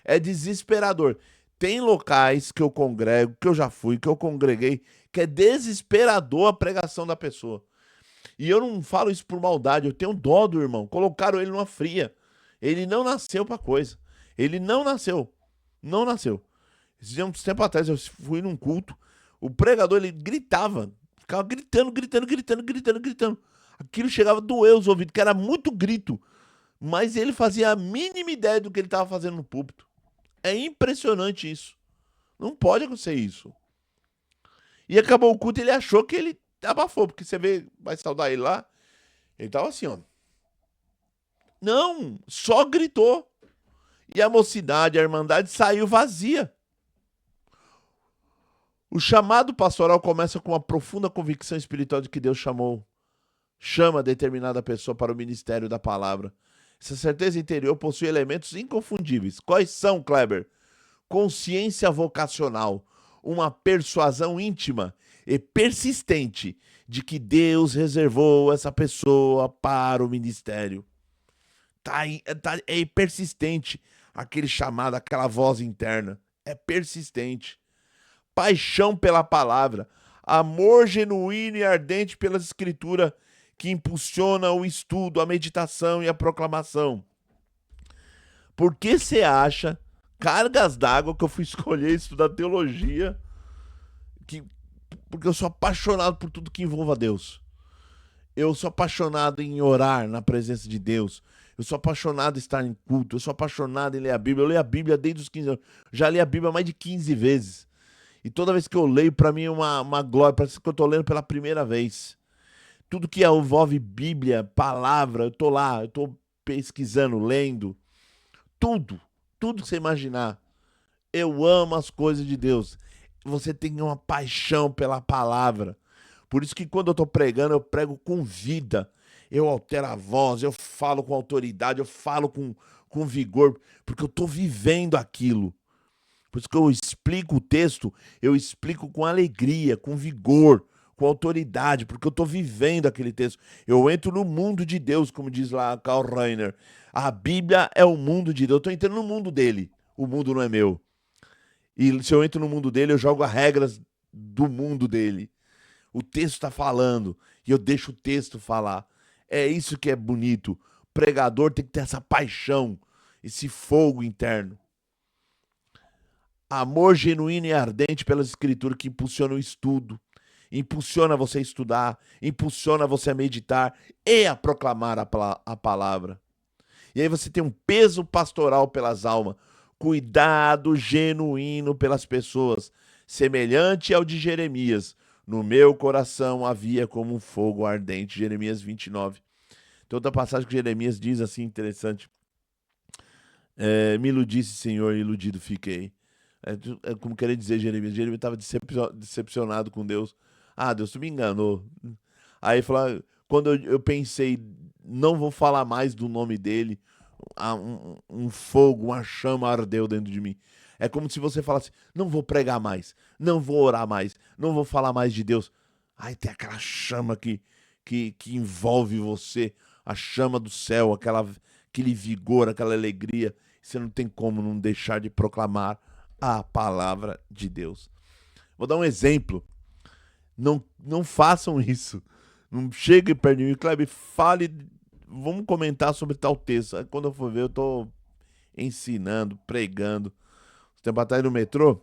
é desesperador. Tem locais que eu congrego, que eu já fui, que eu congreguei, que é desesperador a pregação da pessoa. E eu não falo isso por maldade, eu tenho dó do irmão. Colocaram ele numa fria. Ele não nasceu pra coisa. Ele não nasceu. Não nasceu. Esses dias, um tempo atrás, eu fui num culto. O pregador, ele gritava. Ficava gritando. Aquilo chegava a doer os ouvidos, que era muito grito. Mas ele fazia a mínima ideia do que ele estava fazendo no púlpito. É impressionante isso. Não pode acontecer isso. E acabou o culto e ele achou que ele abafou, porque você vê, vai saudar ele lá, ele tava assim, ó. Não, só gritou. E a mocidade, a irmandade saiu vazia. O chamado pastoral começa com uma profunda convicção espiritual de que Deus chama determinada pessoa para o ministério da palavra. Essa certeza interior possui elementos inconfundíveis. Quais são, Kleber? Consciência vocacional, uma persuasão íntima e persistente de que Deus reservou essa pessoa para o ministério. É persistente aquele chamado, aquela voz interna. É persistente. Paixão pela palavra, amor genuíno e ardente pela escritura que impulsiona o estudo, a meditação e a proclamação. Por que você acha, cargas d'água, que eu fui escolher estudar teologia, porque eu sou apaixonado por tudo que envolva Deus. Eu sou apaixonado em orar na presença de Deus. Eu sou apaixonado em estar em culto. Eu sou apaixonado em ler a Bíblia. Eu leio a Bíblia desde os 15 anos. Já li a Bíblia mais de 15 vezes. E toda vez que eu leio, para mim é uma glória. Parece que eu estou lendo pela primeira vez. Tudo que envolve Bíblia, palavra, eu estou lá. Eu estou pesquisando, lendo. Tudo. Tudo que você imaginar. Eu amo as coisas de Deus. Você tem uma paixão pela palavra. Por isso que quando eu estou pregando, eu prego com vida. Eu altero a voz, eu falo com autoridade, eu falo com vigor, porque eu estou vivendo aquilo. Por isso que eu explico o texto, eu explico com alegria, com vigor, com autoridade, porque eu estou vivendo aquele texto. Eu entro no mundo de Deus, como diz lá Karl Rahner. A Bíblia é o mundo de Deus. Eu estou entrando no mundo dele. O mundo não é meu. E se eu entro no mundo dele, eu jogo as regras do mundo dele. O texto está falando e eu deixo o texto falar. É isso que é bonito. O pregador tem que ter essa paixão, esse fogo interno. Amor genuíno e ardente pelas escrituras que impulsiona o estudo, impulsiona você a estudar, impulsiona você a meditar e a proclamar a palavra. E aí você tem um peso pastoral pelas almas, cuidado genuíno pelas pessoas, semelhante ao de Jeremias. No meu coração havia como um fogo ardente. Jeremias 29. Tem outra passagem que Jeremias diz assim, interessante. Me iludisse, Senhor, iludido fiquei. É como querer dizer Jeremias. Jeremias estava decepcionado com Deus. Ah, Deus, tu me enganou. Aí falou, quando eu pensei, não vou falar mais do nome dele, um fogo, uma chama ardeu dentro de mim. É como se você falasse, não vou pregar mais, não vou orar mais, não vou falar mais de Deus. Aí tem aquela chama que envolve você, a chama do céu, aquele vigor, aquela alegria. Você não tem como não deixar de proclamar a palavra de Deus. Vou dar um exemplo. Não façam isso. Não chegue perto de mim, Kleber, fale, vamos comentar sobre tal texto. Aí quando eu for ver, eu tô ensinando, pregando. Tempo atrás no metrô,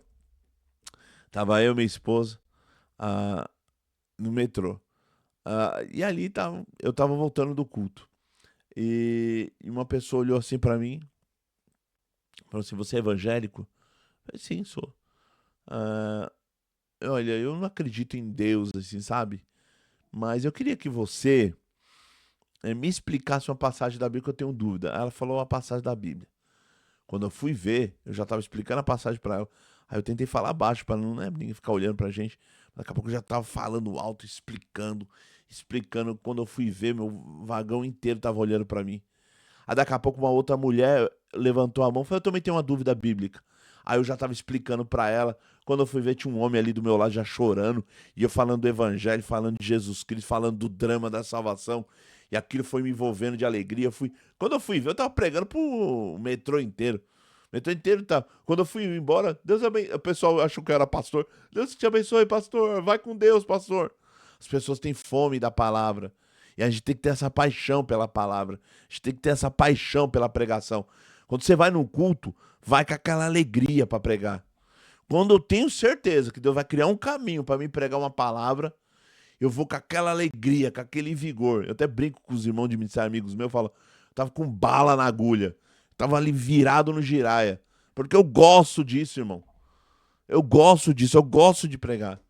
tava eu e minha esposa no metrô. E ali eu tava voltando do culto. E uma pessoa olhou assim pra mim, falou assim, você é evangélico? Eu falei, sim, sou. Olha, eu não acredito em Deus, assim, sabe? Mas eu queria que você me explicasse uma passagem da Bíblia que eu tenho dúvida. Ela falou uma passagem da Bíblia. Quando eu fui ver, eu já estava explicando a passagem para ela. Aí eu tentei falar baixo para não, né, ninguém ficar olhando pra gente. Daqui a pouco eu já estava falando alto, explicando. Quando eu fui ver, meu vagão inteiro estava olhando para mim. Aí daqui a pouco uma outra mulher levantou a mão e falou, eu também tenho uma dúvida bíblica. Aí eu já estava explicando para ela. Quando eu fui ver, tinha um homem ali do meu lado já chorando. E eu falando do evangelho, falando de Jesus Cristo, falando do drama da salvação. E aquilo foi me envolvendo de alegria. Quando eu fui ver, eu tava pregando pro metrô inteiro. O metrô inteiro tá. Quando eu fui embora, Deus abençoe. O pessoal achou que eu era pastor. Deus te abençoe, pastor. Vai com Deus, pastor. As pessoas têm fome da palavra. E a gente tem que ter essa paixão pela palavra. A gente tem que ter essa paixão pela pregação. Quando você vai num culto, vai com aquela alegria para pregar. Quando eu tenho certeza que Deus vai criar um caminho para mim pregar uma palavra, eu vou com aquela alegria, com aquele vigor. Eu até brinco com os irmãos de ministério, amigos meus, eu falo, eu tava com bala na agulha. Eu tava ali virado no giraia. Porque eu gosto disso, irmão. Eu gosto disso, eu gosto de pregar.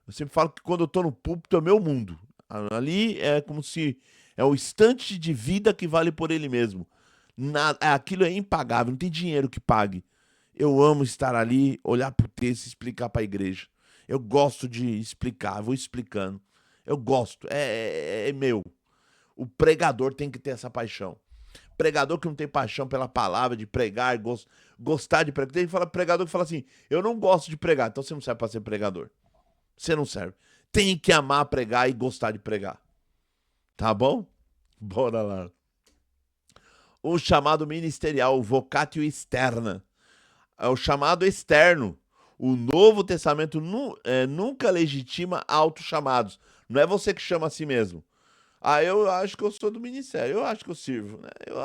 Eu sempre falo que quando eu tô no púlpito é meu mundo. Ali é como se é o instante de vida que vale por ele mesmo. Aquilo é impagável, não tem dinheiro que pague. Eu amo estar ali, olhar pro texto e explicar para a igreja. Eu gosto de explicar, vou explicando. Eu gosto, é meu. O pregador tem que ter essa paixão. pregador que não tem paixão pela palavra, de pregar, gostar de pregar. Tem pregador que fala assim, eu não gosto de pregar, então você não serve para ser pregador. Você não serve. Tem que amar pregar e gostar de pregar. Tá bom? Bora lá. O chamado ministerial, o vocatio externa. É o chamado externo. O Novo Testamento nunca legitima autochamados. Não é você que chama a si mesmo. Ah, eu acho que eu sou do ministério, eu acho que eu sirvo, né? Eu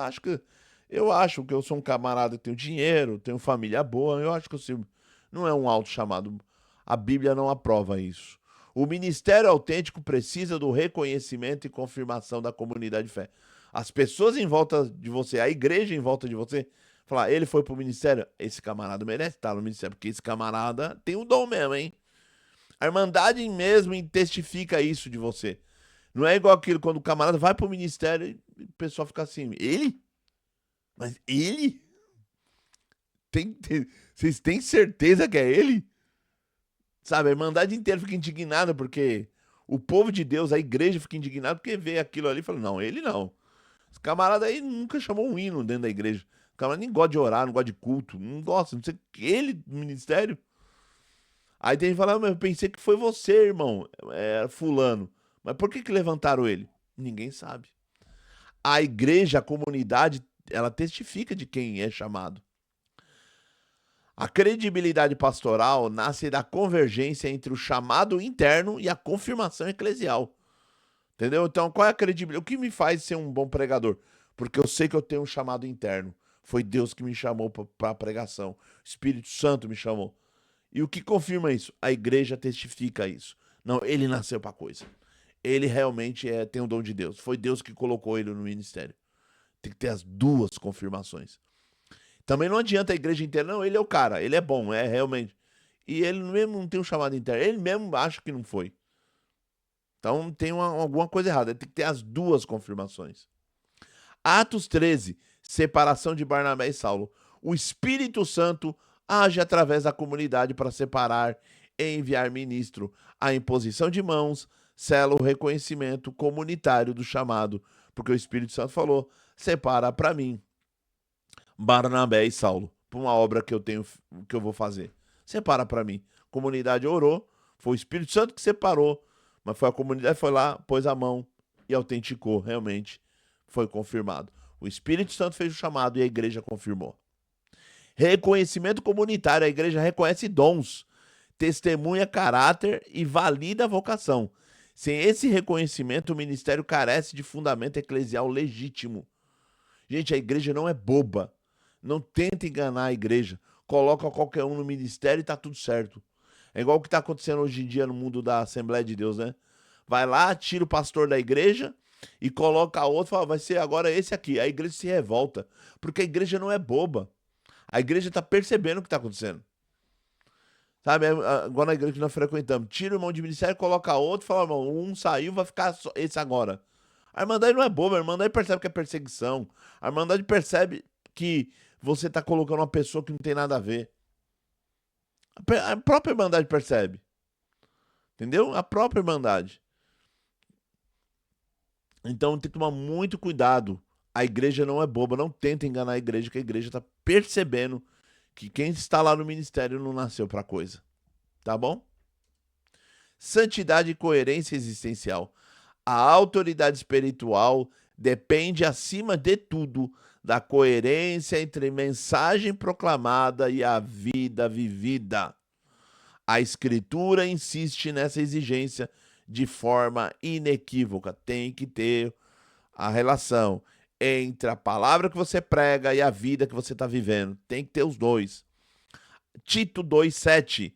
acho que eu sou um camarada que tenho dinheiro, tenho família boa, eu acho que eu sirvo. Não é um autochamado. A Bíblia não aprova isso. O ministério autêntico precisa do reconhecimento e confirmação da comunidade de fé. As pessoas em volta de você, a igreja em volta de você, falar, ele foi pro ministério, esse camarada merece estar no ministério, porque esse camarada tem um dom mesmo, hein? A Irmandade mesmo testifica isso de você. Não é igual aquilo quando o camarada vai pro ministério e o pessoal fica assim, ele? Mas ele? Vocês têm certeza que é ele? Sabe, a Irmandade inteira fica indignada porque o povo de Deus, a igreja fica indignada porque vê aquilo ali e fala, não, ele não. Esse camarada aí nunca chamou um hino dentro da igreja. O camarada nem gosta de orar, não gosta de culto, não gosta, não sei ele do ministério. Aí tem gente que fala, mas eu pensei que foi você, irmão, fulano. Mas por que levantaram ele? Ninguém sabe. A igreja, a comunidade, ela testifica de quem é chamado. A credibilidade pastoral nasce da convergência entre o chamado interno e a confirmação eclesial. Entendeu? Então, qual é a credibilidade? O que me faz ser um bom pregador? Porque eu sei que eu tenho um chamado interno. Foi Deus que me chamou para a pregação. O Espírito Santo me chamou. E o que confirma isso? A igreja testifica isso. Não, ele nasceu para coisa. Ele realmente tem o dom de Deus. Foi Deus que colocou ele no ministério. Tem que ter as duas confirmações. Também não adianta a igreja inteira, não, ele é o cara, ele é bom, é realmente. E ele mesmo não tem um chamado interno, ele mesmo acha que não foi. Então tem alguma coisa errada, tem que ter as duas confirmações. Atos 13, separação de Barnabé e Saulo. O Espírito Santo age através da comunidade para separar e enviar ministro. A imposição de mãos sela o reconhecimento comunitário do chamado, porque o Espírito Santo falou, separa para mim Barnabé e Saulo, para uma obra que eu vou fazer. Separa para mim. A comunidade orou, foi o Espírito Santo que separou, mas foi a comunidade que foi lá, pôs a mão e autenticou, realmente foi confirmado. O Espírito Santo fez o chamado e a igreja confirmou. Reconhecimento comunitário, a igreja reconhece dons, testemunha caráter e valida a vocação. Sem esse reconhecimento, o ministério carece de fundamento eclesial legítimo. Gente, a igreja não é boba. Não tenta enganar a igreja. Coloca qualquer um no ministério e tá tudo certo. É igual o que tá acontecendo hoje em dia no mundo da Assembleia de Deus, né? Vai lá, tira o pastor da igreja e coloca outro, fala, vai ser agora esse aqui. A igreja se revolta, porque a igreja não é boba. A igreja tá percebendo o que tá acontecendo. Sabe, agora na igreja que nós frequentamos, tira o irmão de ministério, coloca outro, fala, irmão, um saiu, vai ficar esse agora. A Irmandade não é boba, a Irmandade percebe que é perseguição. A Irmandade percebe que você tá colocando uma pessoa que não tem nada a ver. A própria Irmandade percebe. Entendeu? A própria Irmandade. Então tem que tomar muito cuidado. A igreja não é boba, não tenta enganar a igreja, que a igreja tá percebendo que quem está lá no ministério não nasceu pra coisa. Tá bom? Santidade e coerência existencial. A autoridade espiritual depende, acima de tudo, da coerência entre mensagem proclamada e a vida vivida. A Escritura insiste nessa exigência de forma inequívoca. Tem que ter a relação entre a palavra que você prega e a vida que você está vivendo. Tem que ter os dois. Tito 2,7.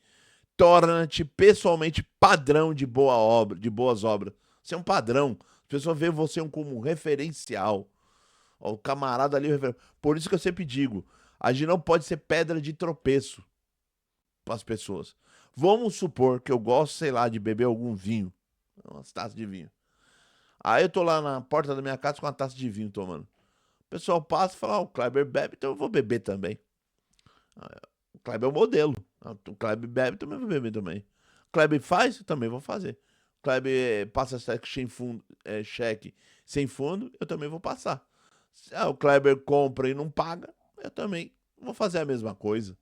Torna-te pessoalmente padrão de boa obra, de boas obras. Você é um padrão. As pessoas veem você como um referencial. Ó, o camarada ali. Por isso que eu sempre digo: a gente não pode ser pedra de tropeço para as pessoas. Vamos supor que eu gosto, sei lá, de beber algum vinho. Umas taças de vinho. Aí eu tô lá na porta da minha casa com uma taça de vinho tomando. O pessoal passa e fala: o Kleber bebe, então eu vou beber também. O Kleber é o modelo. O Kleber bebe, também vou beber também. O Kleber faz, eu também vou fazer. O Kleber passa cheque sem fundo, cheque sem fundo, eu também vou passar. O Kleber compra e não paga, eu também vou fazer a mesma coisa.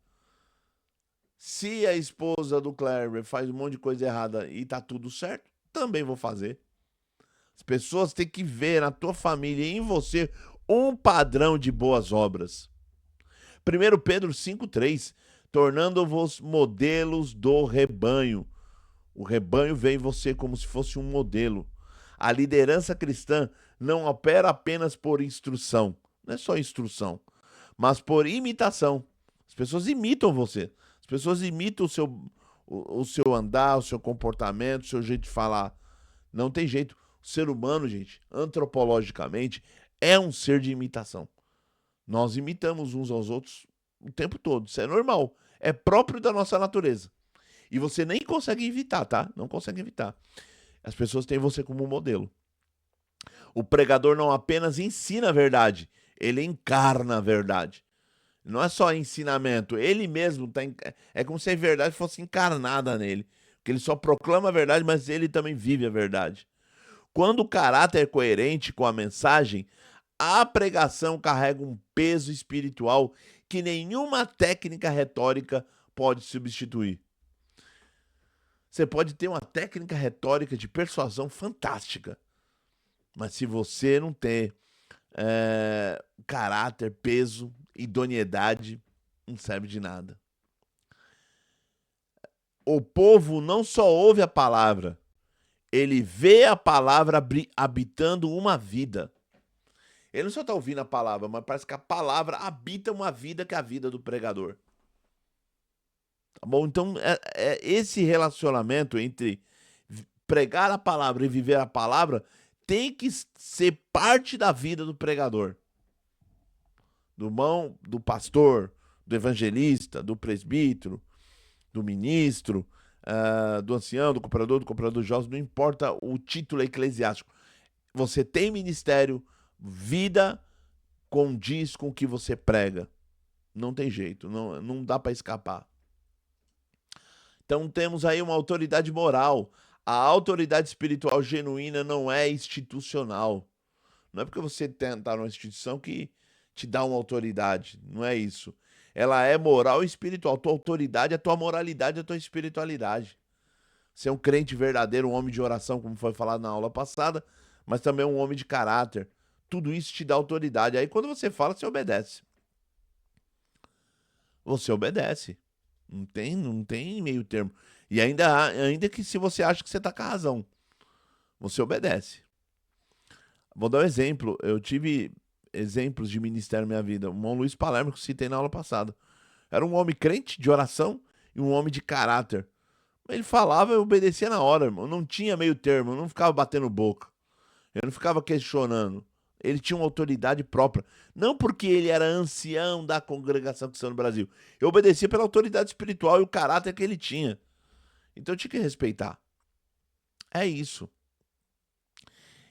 Se a esposa do Kleber faz um monte de coisa errada e tá tudo certo, também vou fazer. As pessoas têm que ver na tua família e em você um padrão de boas obras. 1 Pedro 5,3, tornando-vos modelos do rebanho. O rebanho vê em você como se fosse um modelo. A liderança cristã não opera apenas por instrução, não é só instrução, mas por imitação. As pessoas imitam você, as pessoas imitam o seu andar, o seu comportamento, o seu jeito de falar. Não tem jeito. O ser humano, gente, antropologicamente, é um ser de imitação. Nós imitamos uns aos outros o tempo todo. Isso é normal. É próprio da nossa natureza. E você nem consegue evitar, tá? Não consegue evitar. As pessoas têm você como modelo. O pregador não apenas ensina a verdade, ele encarna a verdade. Não é só ensinamento, ele mesmo tá. É como se a verdade fosse encarnada nele. Porque ele só proclama a verdade, mas ele também vive a verdade. Quando o caráter é coerente com a mensagem, a pregação carrega um peso espiritual que nenhuma técnica retórica pode substituir. Você pode ter uma técnica retórica de persuasão fantástica, mas se você não tem caráter, peso, idoneidade, não serve de nada. O povo não só ouve a palavra, ele vê a palavra habitando uma vida. Ele não só está ouvindo a palavra, mas parece que a palavra habita uma vida que é a vida do pregador. Tá bom? Então, esse relacionamento entre pregar a palavra e viver a palavra tem que ser parte da vida do pregador. Do irmão, do pastor, do evangelista, do presbítero, do ministro, do ancião, do cooperador jovem, não importa o título eclesiástico. Você tem ministério, vida condiz com o que você prega. Não tem jeito, não dá para escapar. Então temos aí uma autoridade moral. A autoridade espiritual genuína não é institucional. Não é porque você está numa instituição que te dá uma autoridade. Não é isso. Ela é moral e espiritual. A tua autoridade é a tua moralidade, a tua espiritualidade. Você é um crente verdadeiro, um homem de oração, como foi falado na aula passada, mas também um homem de caráter. Tudo isso te dá autoridade. Aí quando você fala, você obedece. Você obedece. Não tem meio termo. E ainda que se você acha que você está com a razão, você obedece. Vou dar um exemplo. Eu tive exemplos de ministério na minha vida. O irmão Luiz Palermo, que eu citei na aula passada. Era um homem crente de oração e um homem de caráter. Ele falava, eu obedecia na hora, irmão. Não tinha meio termo, eu não ficava batendo boca. Eu não ficava questionando. Ele tinha uma autoridade própria. Não porque ele era ancião da congregação cristã no Brasil. Eu obedecia pela autoridade espiritual e o caráter que ele tinha. Então eu tinha que respeitar. É isso.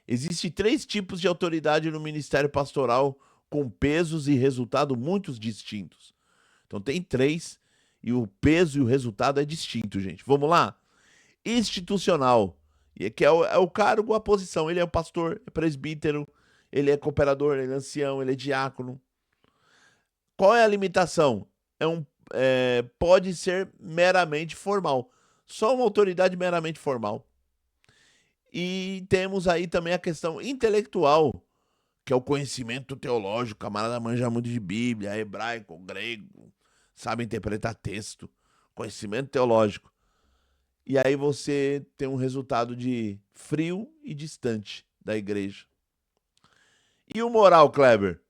Existem 3 tipos de autoridade no ministério pastoral com pesos e resultado muito distintos. Então tem 3 e o peso e o resultado é distinto, gente. Vamos lá? Institucional, que é o cargo, a posição. Ele é o pastor, é presbítero, ele é cooperador, ele é ancião, ele é diácono. Qual é a limitação? Pode ser meramente formal. Só uma autoridade meramente formal. E temos aí também a questão intelectual, que é o conhecimento teológico. O camarada manja muito de Bíblia, hebraico, grego, sabe interpretar texto. Conhecimento teológico. E aí você tem um resultado de frio e distante da igreja. E o moral, Kleber?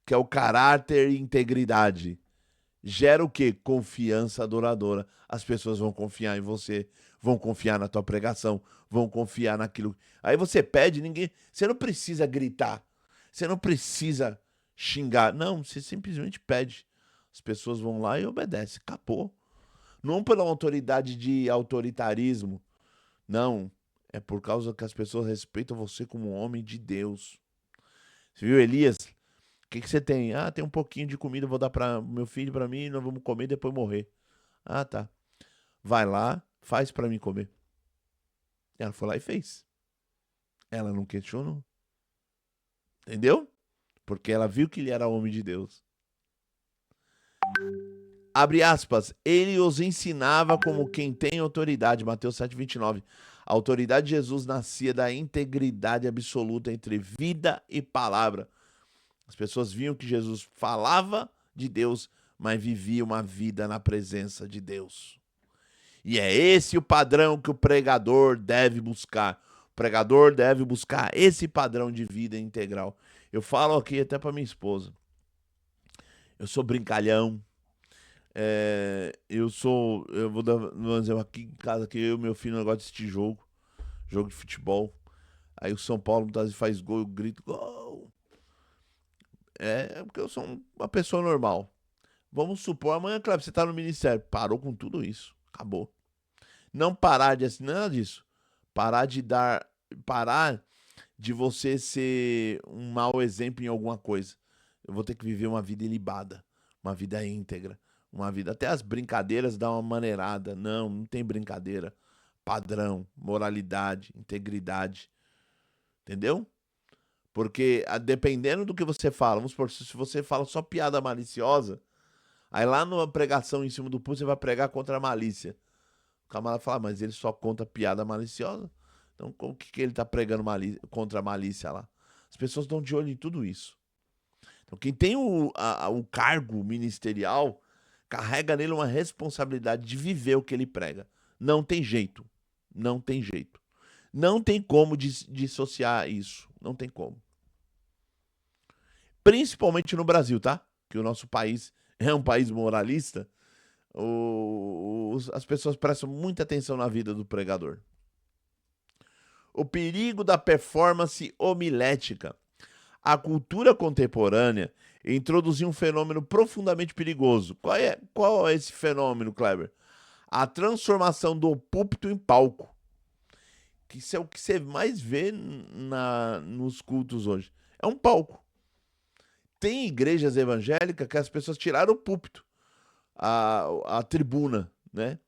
Que é o caráter e integridade. Gera o quê? Confiança adoradora. As pessoas vão confiar em você, vão confiar na tua pregação, vão confiar naquilo. Aí você pede, ninguém. Você não precisa gritar, você não precisa xingar. Não, você simplesmente pede. As pessoas vão lá e obedecem. Acabou. Não pela autoridade de autoritarismo. Não. É por causa que as pessoas respeitam você como um homem de Deus. Você viu, Elias? O que você tem? Ah, tem um pouquinho de comida, vou dar para meu filho, para mim, nós vamos comer e depois morrer. Ah, tá. Vai lá, faz para mim comer. Ela foi lá e fez. Ela não questionou. Entendeu? porque ela viu que ele era homem de Deus. Abre aspas, ele os ensinava como quem tem autoridade, Mateus 7,29. A autoridade de Jesus nascia da integridade absoluta entre vida e palavra. As pessoas viam que Jesus falava de Deus, mas vivia uma vida na presença de Deus. E é esse o padrão que o pregador deve buscar. O pregador deve buscar esse padrão de vida integral. Eu falo aqui até para minha esposa. Eu sou brincalhão. Eu vou dar um exemplo aqui em casa, que eu e meu filho não gosta de assistir jogo de futebol. Aí o São Paulo muitas vezes faz gol, eu grito, gol. É porque eu sou uma pessoa normal. Vamos supor, amanhã, claro, você tá no ministério, parou com tudo isso, acabou. Não parar de assinar nada disso. Parar de você ser um mau exemplo em alguma coisa. Eu vou ter que viver uma vida ilibada, uma vida íntegra, uma vida. Até as brincadeiras dão uma maneirada. Não, não tem brincadeira. Padrão, moralidade, integridade. Entendeu? Porque dependendo do que você fala, vamos supor, se você fala só piada maliciosa, aí lá numa pregação em cima do púlpito você vai pregar contra a malícia. O camarada fala, mas ele só conta piada maliciosa. Então, o que ele está pregando contra a malícia lá? As pessoas estão de olho em tudo isso. Então, quem tem o cargo ministerial carrega nele uma responsabilidade de viver o que ele prega. Não tem jeito. Não tem jeito. Não tem como dissociar isso. Não tem como. Principalmente no Brasil, tá? Que o nosso país é um país moralista. As pessoas prestam muita atenção na vida do pregador. O perigo da performance homilética. A cultura contemporânea introduziu um fenômeno profundamente perigoso. Qual é esse fenômeno, Kleber? A transformação do púlpito em palco. Que isso é o que você mais vê nos cultos hoje. É um palco. Tem igrejas evangélicas que as pessoas tiraram o púlpito, a tribuna, né?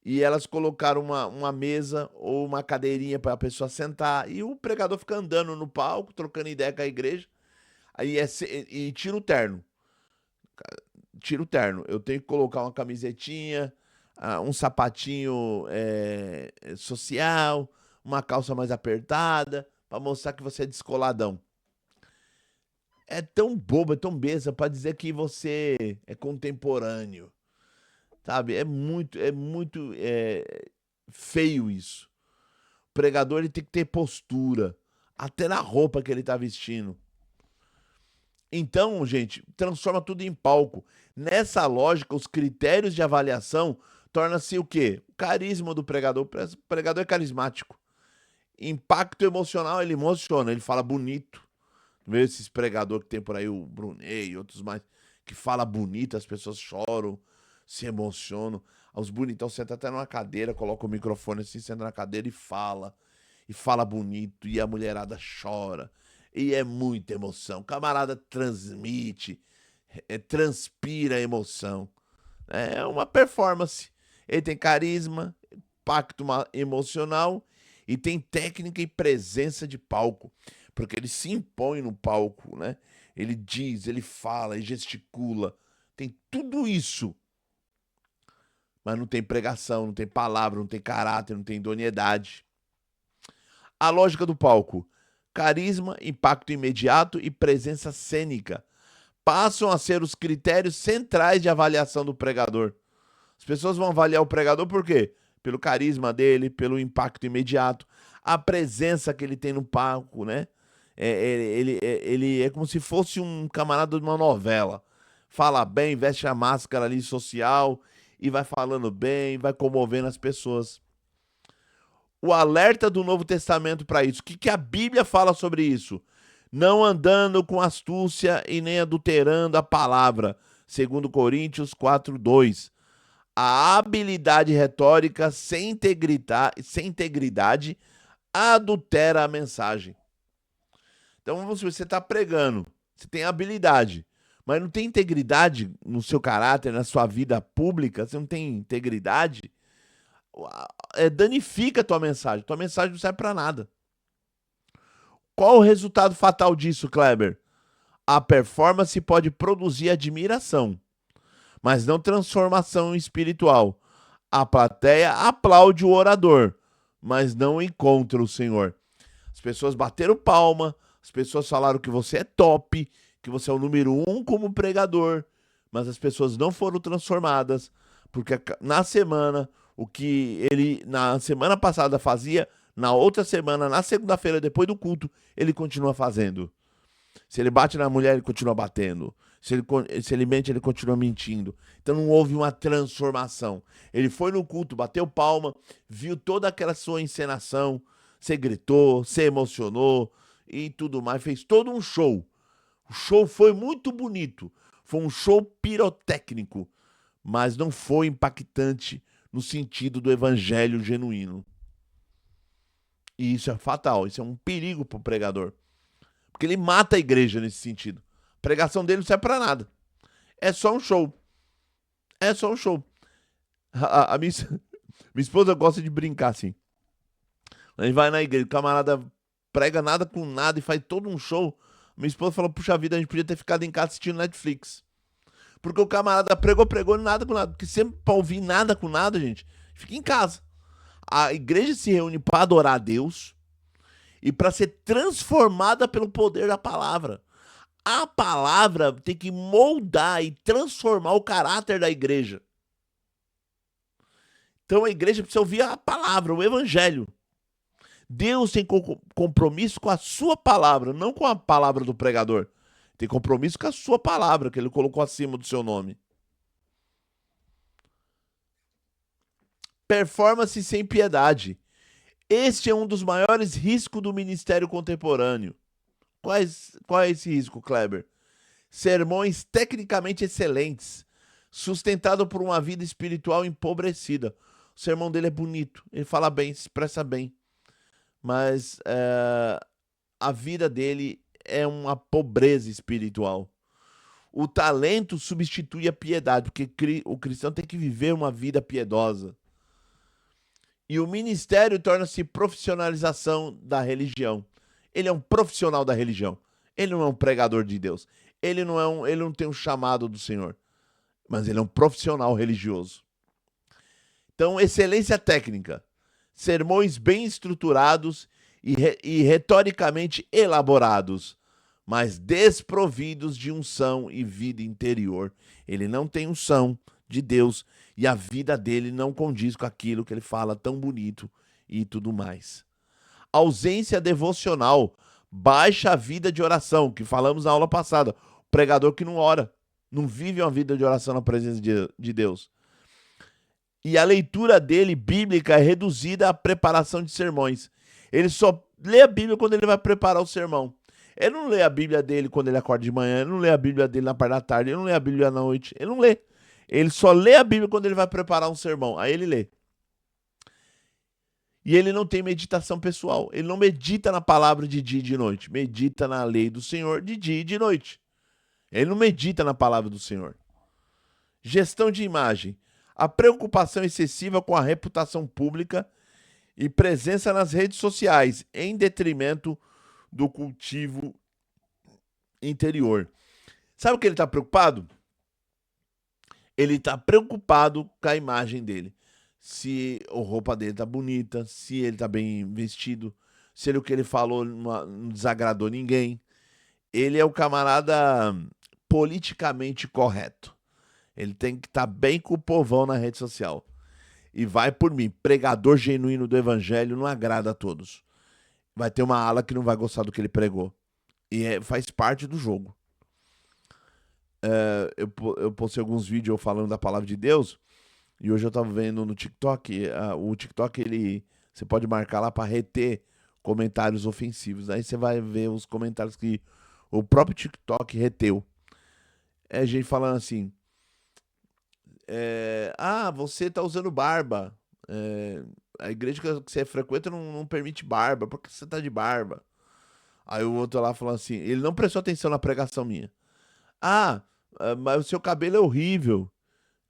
E elas colocaram uma mesa ou uma cadeirinha para a pessoa sentar. E o pregador fica andando no palco, trocando ideia com a igreja. Aí e tira o terno. Tira o terno. Eu tenho que colocar uma camisetinha, um sapatinho social, uma calça mais apertada, para mostrar que você é descoladão. É tão bobo, é tão besta para dizer que você é contemporâneo. Sabe? É muito feio isso. O pregador ele tem que ter postura, até na roupa que ele está vestindo. Então, gente, transforma tudo em palco. Nessa lógica, os critérios de avaliação torna-se o quê? O carisma do pregador. O pregador é carismático. Impacto emocional, ele emociona, ele fala bonito. Vê esses pregadores que tem por aí, o Brunet e outros mais, que fala bonito, as pessoas choram, se emocionam. Os bonitão sentam até numa cadeira, coloca o microfone assim, senta na cadeira e fala bonito, e a mulherada chora. E é muita emoção. O camarada transmite, transpira emoção. É uma performance. Ele tem carisma, impacto emocional e tem técnica e presença de palco. Porque ele se impõe no palco, né? Ele diz, ele fala, ele gesticula. Tem tudo isso. Mas não tem pregação, não tem palavra, não tem caráter, não tem idoneidade. A lógica do palco. Carisma, impacto imediato e presença cênica passam a ser os critérios centrais de avaliação do pregador. As pessoas vão avaliar o pregador por quê? Pelo carisma dele, pelo impacto imediato, a presença que ele tem no palco, né? Ele é como se fosse um camarada de uma novela. Fala bem, veste a máscara ali social e vai falando bem, vai comovendo as pessoas. O alerta do Novo Testamento para isso. O que a Bíblia fala sobre isso? Não andando com astúcia e nem adulterando a palavra, segundo Coríntios 4:2. A habilidade retórica sem integridade adultera a mensagem. Então, vamos supor, você está pregando, você tem habilidade, mas não tem integridade no seu caráter, na sua vida pública, você não tem integridade, danifica a tua mensagem. Tua mensagem não serve para nada. Qual o resultado fatal disso, Kleber? A performance pode produzir admiração, mas não transformação espiritual. A plateia aplaude o orador, mas não encontra o Senhor. As pessoas bateram palma, as pessoas falaram que você é top, que você é o número 1 como pregador, mas as pessoas não foram transformadas, porque na semana, o que ele na semana passada fazia, na outra semana, na segunda-feira, depois do culto, ele continua fazendo. Se ele bate na mulher, ele continua batendo. Se ele mente, ele continua mentindo. Então não houve uma transformação. Ele foi no culto, bateu palma, viu toda aquela sua encenação, você gritou, você emocionou e tudo mais, fez todo um show. O show foi muito bonito. Foi um show pirotécnico, mas não foi impactante no sentido do evangelho genuíno. E isso é fatal, isso é um perigo para o pregador. Porque ele mata a igreja nesse sentido. A pregação dele não serve para nada. É só um show. É só um show. A minha esposa gosta de brincar assim. A gente vai na igreja, o camarada prega nada com nada e faz todo um show. Minha esposa falou, puxa vida, a gente podia ter ficado em casa assistindo Netflix. Porque o camarada pregou, nada com nada. Porque sempre pra ouvir nada com nada, gente, fica em casa. A igreja se reúne para adorar a Deus e para ser transformada pelo poder da palavra. A palavra tem que moldar e transformar o caráter da igreja. Então a igreja precisa ouvir a palavra, o evangelho. Deus tem compromisso com a sua palavra, não com a palavra do pregador. Tem compromisso com a sua palavra, que ele colocou acima do seu nome. Performance sem piedade. Este é um dos maiores riscos do ministério contemporâneo. Qual é esse risco, Kleber? Sermões tecnicamente excelentes, sustentado por uma vida espiritual empobrecida. O sermão dele é bonito, ele fala bem, se expressa bem, mas a vida dele é uma pobreza espiritual. O talento substitui a piedade, porque o cristão tem que viver uma vida piedosa. E o ministério torna-se profissionalização da religião. Ele é um profissional da religião. Ele não é um pregador de Deus. Ele não tem um chamado do Senhor. Mas ele é um profissional religioso. Então, excelência técnica. Sermões bem estruturados e retoricamente elaborados, mas desprovidos de unção e vida interior. Ele não tem unção de Deus e a vida dele não condiz com aquilo que ele fala tão bonito e tudo mais. Ausência devocional, baixa vida de oração, que falamos na aula passada. O pregador que não ora, não vive uma vida de oração na presença de Deus. E a leitura dele, bíblica, é reduzida à preparação de sermões. Ele só lê a Bíblia quando ele vai preparar o sermão. Ele não lê a Bíblia dele quando ele acorda de manhã, ele não lê a Bíblia dele na parte da tarde, ele não lê a Bíblia à noite, ele não lê. Ele só lê a Bíblia quando ele vai preparar um sermão, aí ele lê. E ele não tem meditação pessoal, ele não medita na palavra de dia e de noite, medita na lei do Senhor de dia e de noite. Ele não medita na palavra do Senhor. Gestão de imagem. A preocupação excessiva com a reputação pública e presença nas redes sociais, em detrimento do cultivo interior. Sabe o que ele está preocupado? Ele está preocupado com a imagem dele. Se a roupa dele está bonita, se ele está bem vestido, se o que ele falou não desagradou ninguém. Ele é o camarada politicamente correto. Ele tem que estar bem com o povão na rede social. E vai por mim, pregador genuíno do evangelho não agrada a todos. Vai ter uma ala que não vai gostar do que ele pregou. E faz parte do jogo. Eu postei alguns vídeos falando da palavra de Deus. E hoje eu tava vendo no TikTok. O TikTok, você pode marcar lá para reter comentários ofensivos. Aí você vai ver os comentários que o próprio TikTok reteu. É gente falando assim... você tá usando barba. A igreja que você frequenta não permite barba. Por que você tá de barba? Aí o outro lá falando assim, ele não prestou atenção na pregação minha. Mas o seu cabelo é horrível.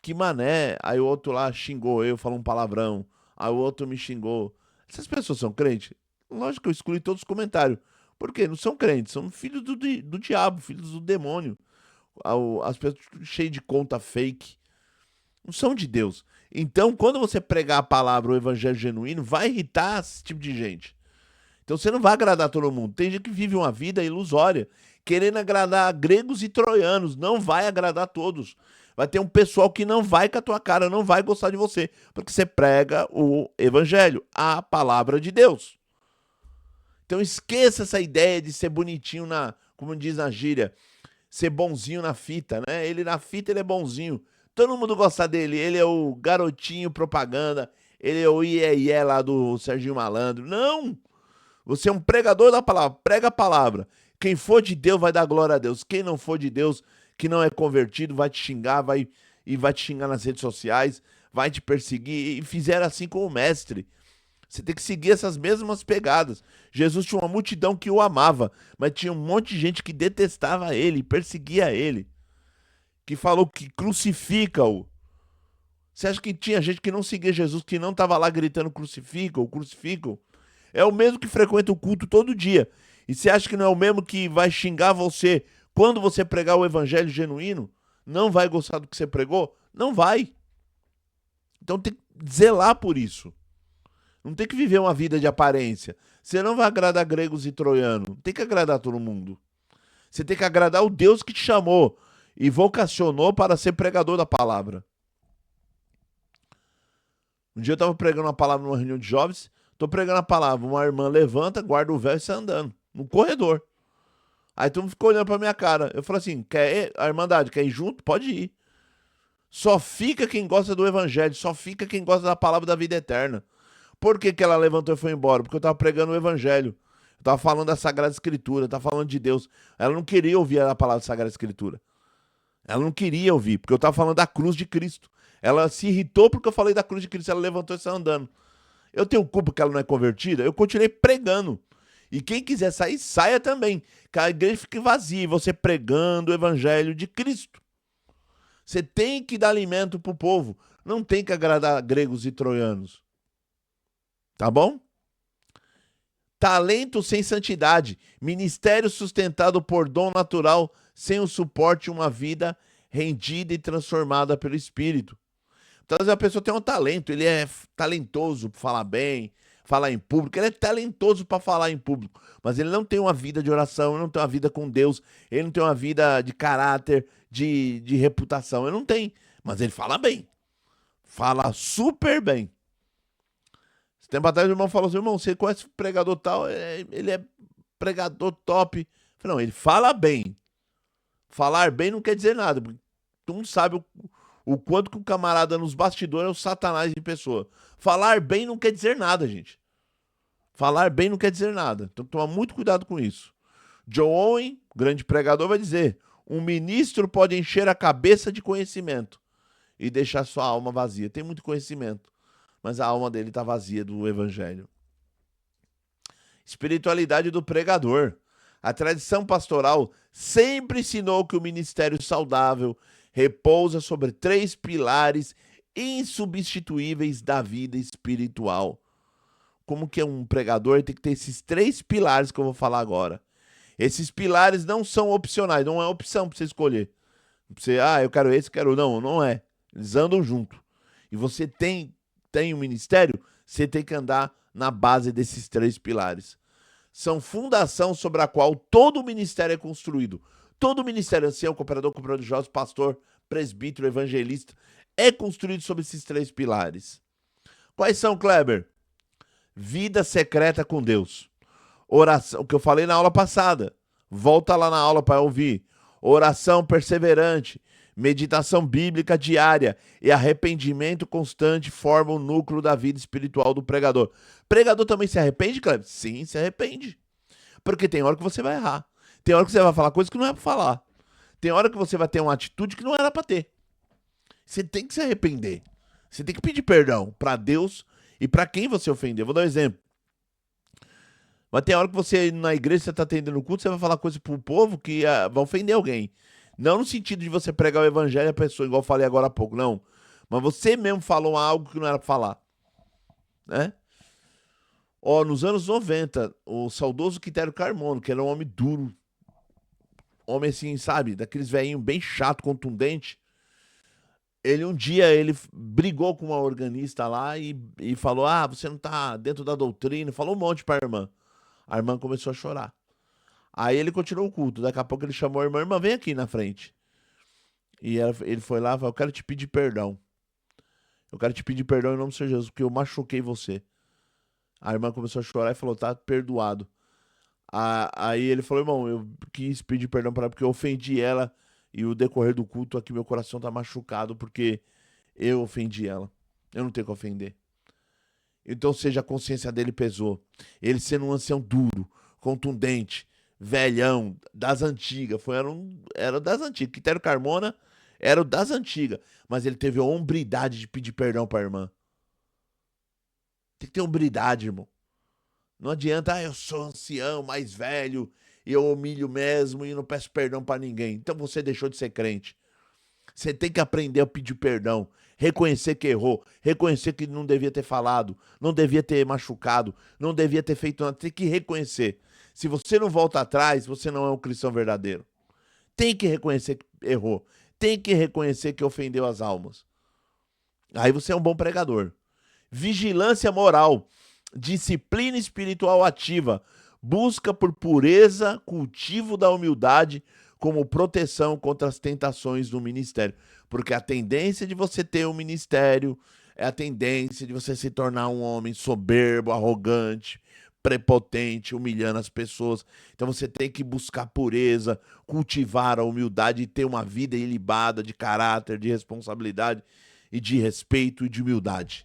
Que mané. Aí o outro lá xingou eu, falou um palavrão. Aí o outro me xingou. Essas pessoas são crentes? Lógico que eu excluí todos os comentários. Por quê? Não são crentes, são filhos do diabo, filhos do demônio. As pessoas cheias de conta fake. Não são de Deus. Então, quando você pregar a palavra, o evangelho genuíno, vai irritar esse tipo de gente. Então você não vai agradar todo mundo. Tem gente que vive uma vida ilusória, querendo agradar gregos e troianos. Não vai agradar todos. Vai ter um pessoal que não vai com a tua cara, não vai gostar de você, porque você prega o evangelho, a palavra de Deus. Então esqueça essa ideia de ser bonitinho como diz na gíria, ser bonzinho na fita, né? Ele na fita ele é bonzinho. Todo mundo gosta dele. Ele é o garotinho propaganda. Ele é o iê lá do Serginho Malandro. Não! Você é um pregador da palavra. Prega a palavra. Quem for de Deus vai dar glória a Deus. Quem não for de Deus, que não é convertido, vai te xingar, vai te xingar nas redes sociais, vai te perseguir. E fizeram assim com o mestre. Você tem que seguir essas mesmas pegadas. Jesus tinha uma multidão que o amava, mas tinha um monte de gente que detestava ele, perseguia ele, que falou que crucifica-o. Você acha que tinha gente que não seguia Jesus, que não estava lá gritando crucifica-o, crucifica-o? É o mesmo que frequenta o culto todo dia. E você acha que não é o mesmo que vai xingar você quando você pregar o evangelho genuíno? Não vai gostar do que você pregou? Não vai. Então tem que zelar por isso. Não tem que viver uma vida de aparência. Você não vai agradar gregos e troianos. Tem que agradar todo mundo. Você tem que agradar o Deus que te chamou e vocacionou para ser pregador da palavra. Um dia eu estava pregando uma palavra numa reunião de jovens. Estou pregando a palavra. Uma irmã levanta, guarda o véu e sai andando. No corredor. Aí todo mundo ficou olhando pra minha cara. Eu falei assim, a Irmandade, quer ir junto? Pode ir. Só fica quem gosta do evangelho. Só fica quem gosta da palavra da vida eterna. Por que ela levantou e foi embora? Porque eu estava pregando o evangelho. Eu estava falando da Sagrada Escritura. Eu estava falando de Deus. Ela não queria ouvir a palavra da Sagrada Escritura. Ela não queria ouvir, porque eu estava falando da cruz de Cristo. Ela se irritou porque eu falei da cruz de Cristo. Ela levantou e saiu andando. Eu tenho culpa que ela não é convertida? Eu continuei pregando. E quem quiser sair, saia também. Que a igreja fique vazia e você pregando o evangelho de Cristo. Você tem que dar alimento para o povo. Não tem que agradar gregos e troianos. Tá bom? Talento sem santidade. Ministério sustentado por dom natural, sem o suporte de uma vida rendida e transformada pelo Espírito. Então, às vezes a pessoa tem um talento, ele é talentoso para falar bem, falar em público, ele é talentoso para falar em público, mas ele não tem uma vida de oração, ele não tem uma vida com Deus, ele não tem uma vida de caráter, de reputação, ele não tem, mas ele fala bem, fala super bem. Esse tempo atrás o irmão falou assim, irmão, você conhece o pregador tal, ele é pregador top. Eu falei, não, ele fala bem. Falar bem não quer dizer nada, porque tu não sabe o quanto que o camarada nos bastidores é o Satanás em pessoa. Falar bem não quer dizer nada, gente. Falar bem não quer dizer nada. Então toma muito cuidado com isso. John Owen, grande pregador, vai dizer, um ministro pode encher a cabeça de conhecimento e deixar sua alma vazia. Tem muito conhecimento, mas a alma dele está vazia do evangelho. Espiritualidade do pregador. A tradição pastoral sempre ensinou que o ministério saudável repousa sobre 3 pilares insubstituíveis da vida espiritual. Como que um pregador tem que ter esses 3 pilares que eu vou falar agora. Esses pilares não são opcionais, não é opção para você escolher. Você, eu quero esse, quero não, não é. Eles andam junto. E você tem um ministério, você tem que andar na base desses 3 pilares. São fundação sobre a qual todo o ministério é construído. Todo o ministério, ancião, cooperador de jovens, pastor, presbítero, evangelista, é construído sobre esses 3 pilares. Quais são, Kleber? Vida secreta com Deus. Oração, o que eu falei na aula passada. Volta lá na aula para ouvir. Oração perseverante, meditação bíblica diária e arrependimento constante formam o núcleo da vida espiritual do pregador. Pregador também se arrepende, Kleber? Sim, se arrepende. Porque tem hora que você vai errar. Tem hora que você vai falar coisas que não é para falar. Tem hora que você vai ter uma atitude que não era para ter. Você tem que se arrepender. Você tem que pedir perdão para Deus e para quem você ofendeu. Vou dar um exemplo. Mas tem hora que você, na igreja, você está atendendo o culto, você vai falar coisa pro povo que vai ofender alguém. Não no sentido de você pregar o evangelho à pessoa, igual eu falei agora há pouco, não. Mas você mesmo falou algo que não era para falar. Né? Ó, nos anos 90, o saudoso Quitério Carmona, que era um homem duro, homem assim, sabe, daqueles velhinhos bem chato, contundente. Ele um dia ele brigou com uma organista lá e falou: "Ah, você não tá dentro da doutrina", falou um monte pra irmã. A irmã começou a chorar. Aí ele continuou o culto. Daqui a pouco ele chamou a irmã: "Irmã, vem aqui na frente". Ele foi lá e falou: "Eu quero te pedir perdão. Eu quero te pedir perdão em nome do Senhor Jesus, porque eu machuquei você". A irmã começou a chorar e falou: "Tá perdoado". Aí ele falou: "Irmão, eu quis pedir perdão para ela porque eu ofendi ela e o decorrer do culto aqui meu coração tá machucado porque eu ofendi ela. Eu não tenho que ofender". Então, seja, a consciência dele pesou. Ele sendo um ancião duro, contundente, velhão, das antigas. Era o das antigas. Quitério Carmona era o das antigas. Mas ele teve a hombridade de pedir perdão pra irmã. Tem que ter hombridade, irmão. Não adianta, eu sou ancião, mais velho, e eu humilho mesmo e não peço perdão pra ninguém. Então você deixou de ser crente. Você tem que aprender a pedir perdão, reconhecer que errou, reconhecer que não devia ter falado, não devia ter machucado, não devia ter feito nada. Tem que reconhecer. Se você não volta atrás, você não é um cristão verdadeiro. Tem que reconhecer que errou. Tem que reconhecer que ofendeu as almas. Aí você é um bom pregador. Vigilância moral, disciplina espiritual ativa, busca por pureza, cultivo da humildade como proteção contra as tentações do ministério. Porque a tendência de você ter um ministério é a tendência de você se tornar um homem soberbo, arrogante, prepotente, humilhando as pessoas. Então você tem que buscar pureza, cultivar a humildade e ter uma vida ilibada de caráter, de responsabilidade e de respeito e de humildade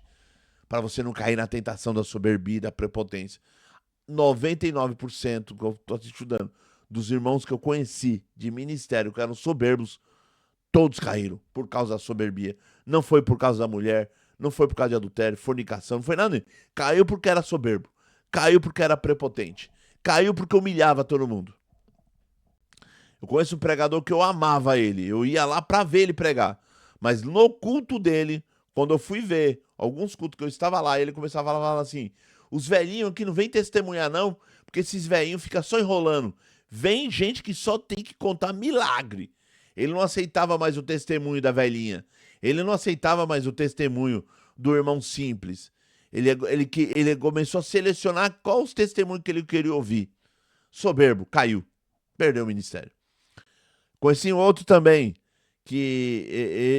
para você não cair na tentação da soberbia e da prepotência. 99% que eu estou te estudando dos irmãos que eu conheci de ministério que eram soberbos, todos caíram por causa da soberbia. Não foi por causa da mulher, não foi por causa de adultério, fornicação, não foi nada. Caiu porque era soberbo. Caiu porque era prepotente. Caiu porque humilhava todo mundo. Eu conheço um pregador que eu amava ele. Eu ia lá para ver ele pregar. Mas no culto dele, quando eu fui ver alguns cultos que eu estava lá, ele começava a falar assim: os velhinhos aqui não vem testemunhar, não, porque esses velhinhos ficam só enrolando. Vem gente que só tem que contar milagre. Ele não aceitava mais o testemunho da velhinha. Ele não aceitava mais o testemunho do irmão simples. Ele começou a selecionar quais os testemunhos que ele queria ouvir. Soberbo, caiu. Perdeu o ministério. Conheci um outro também, que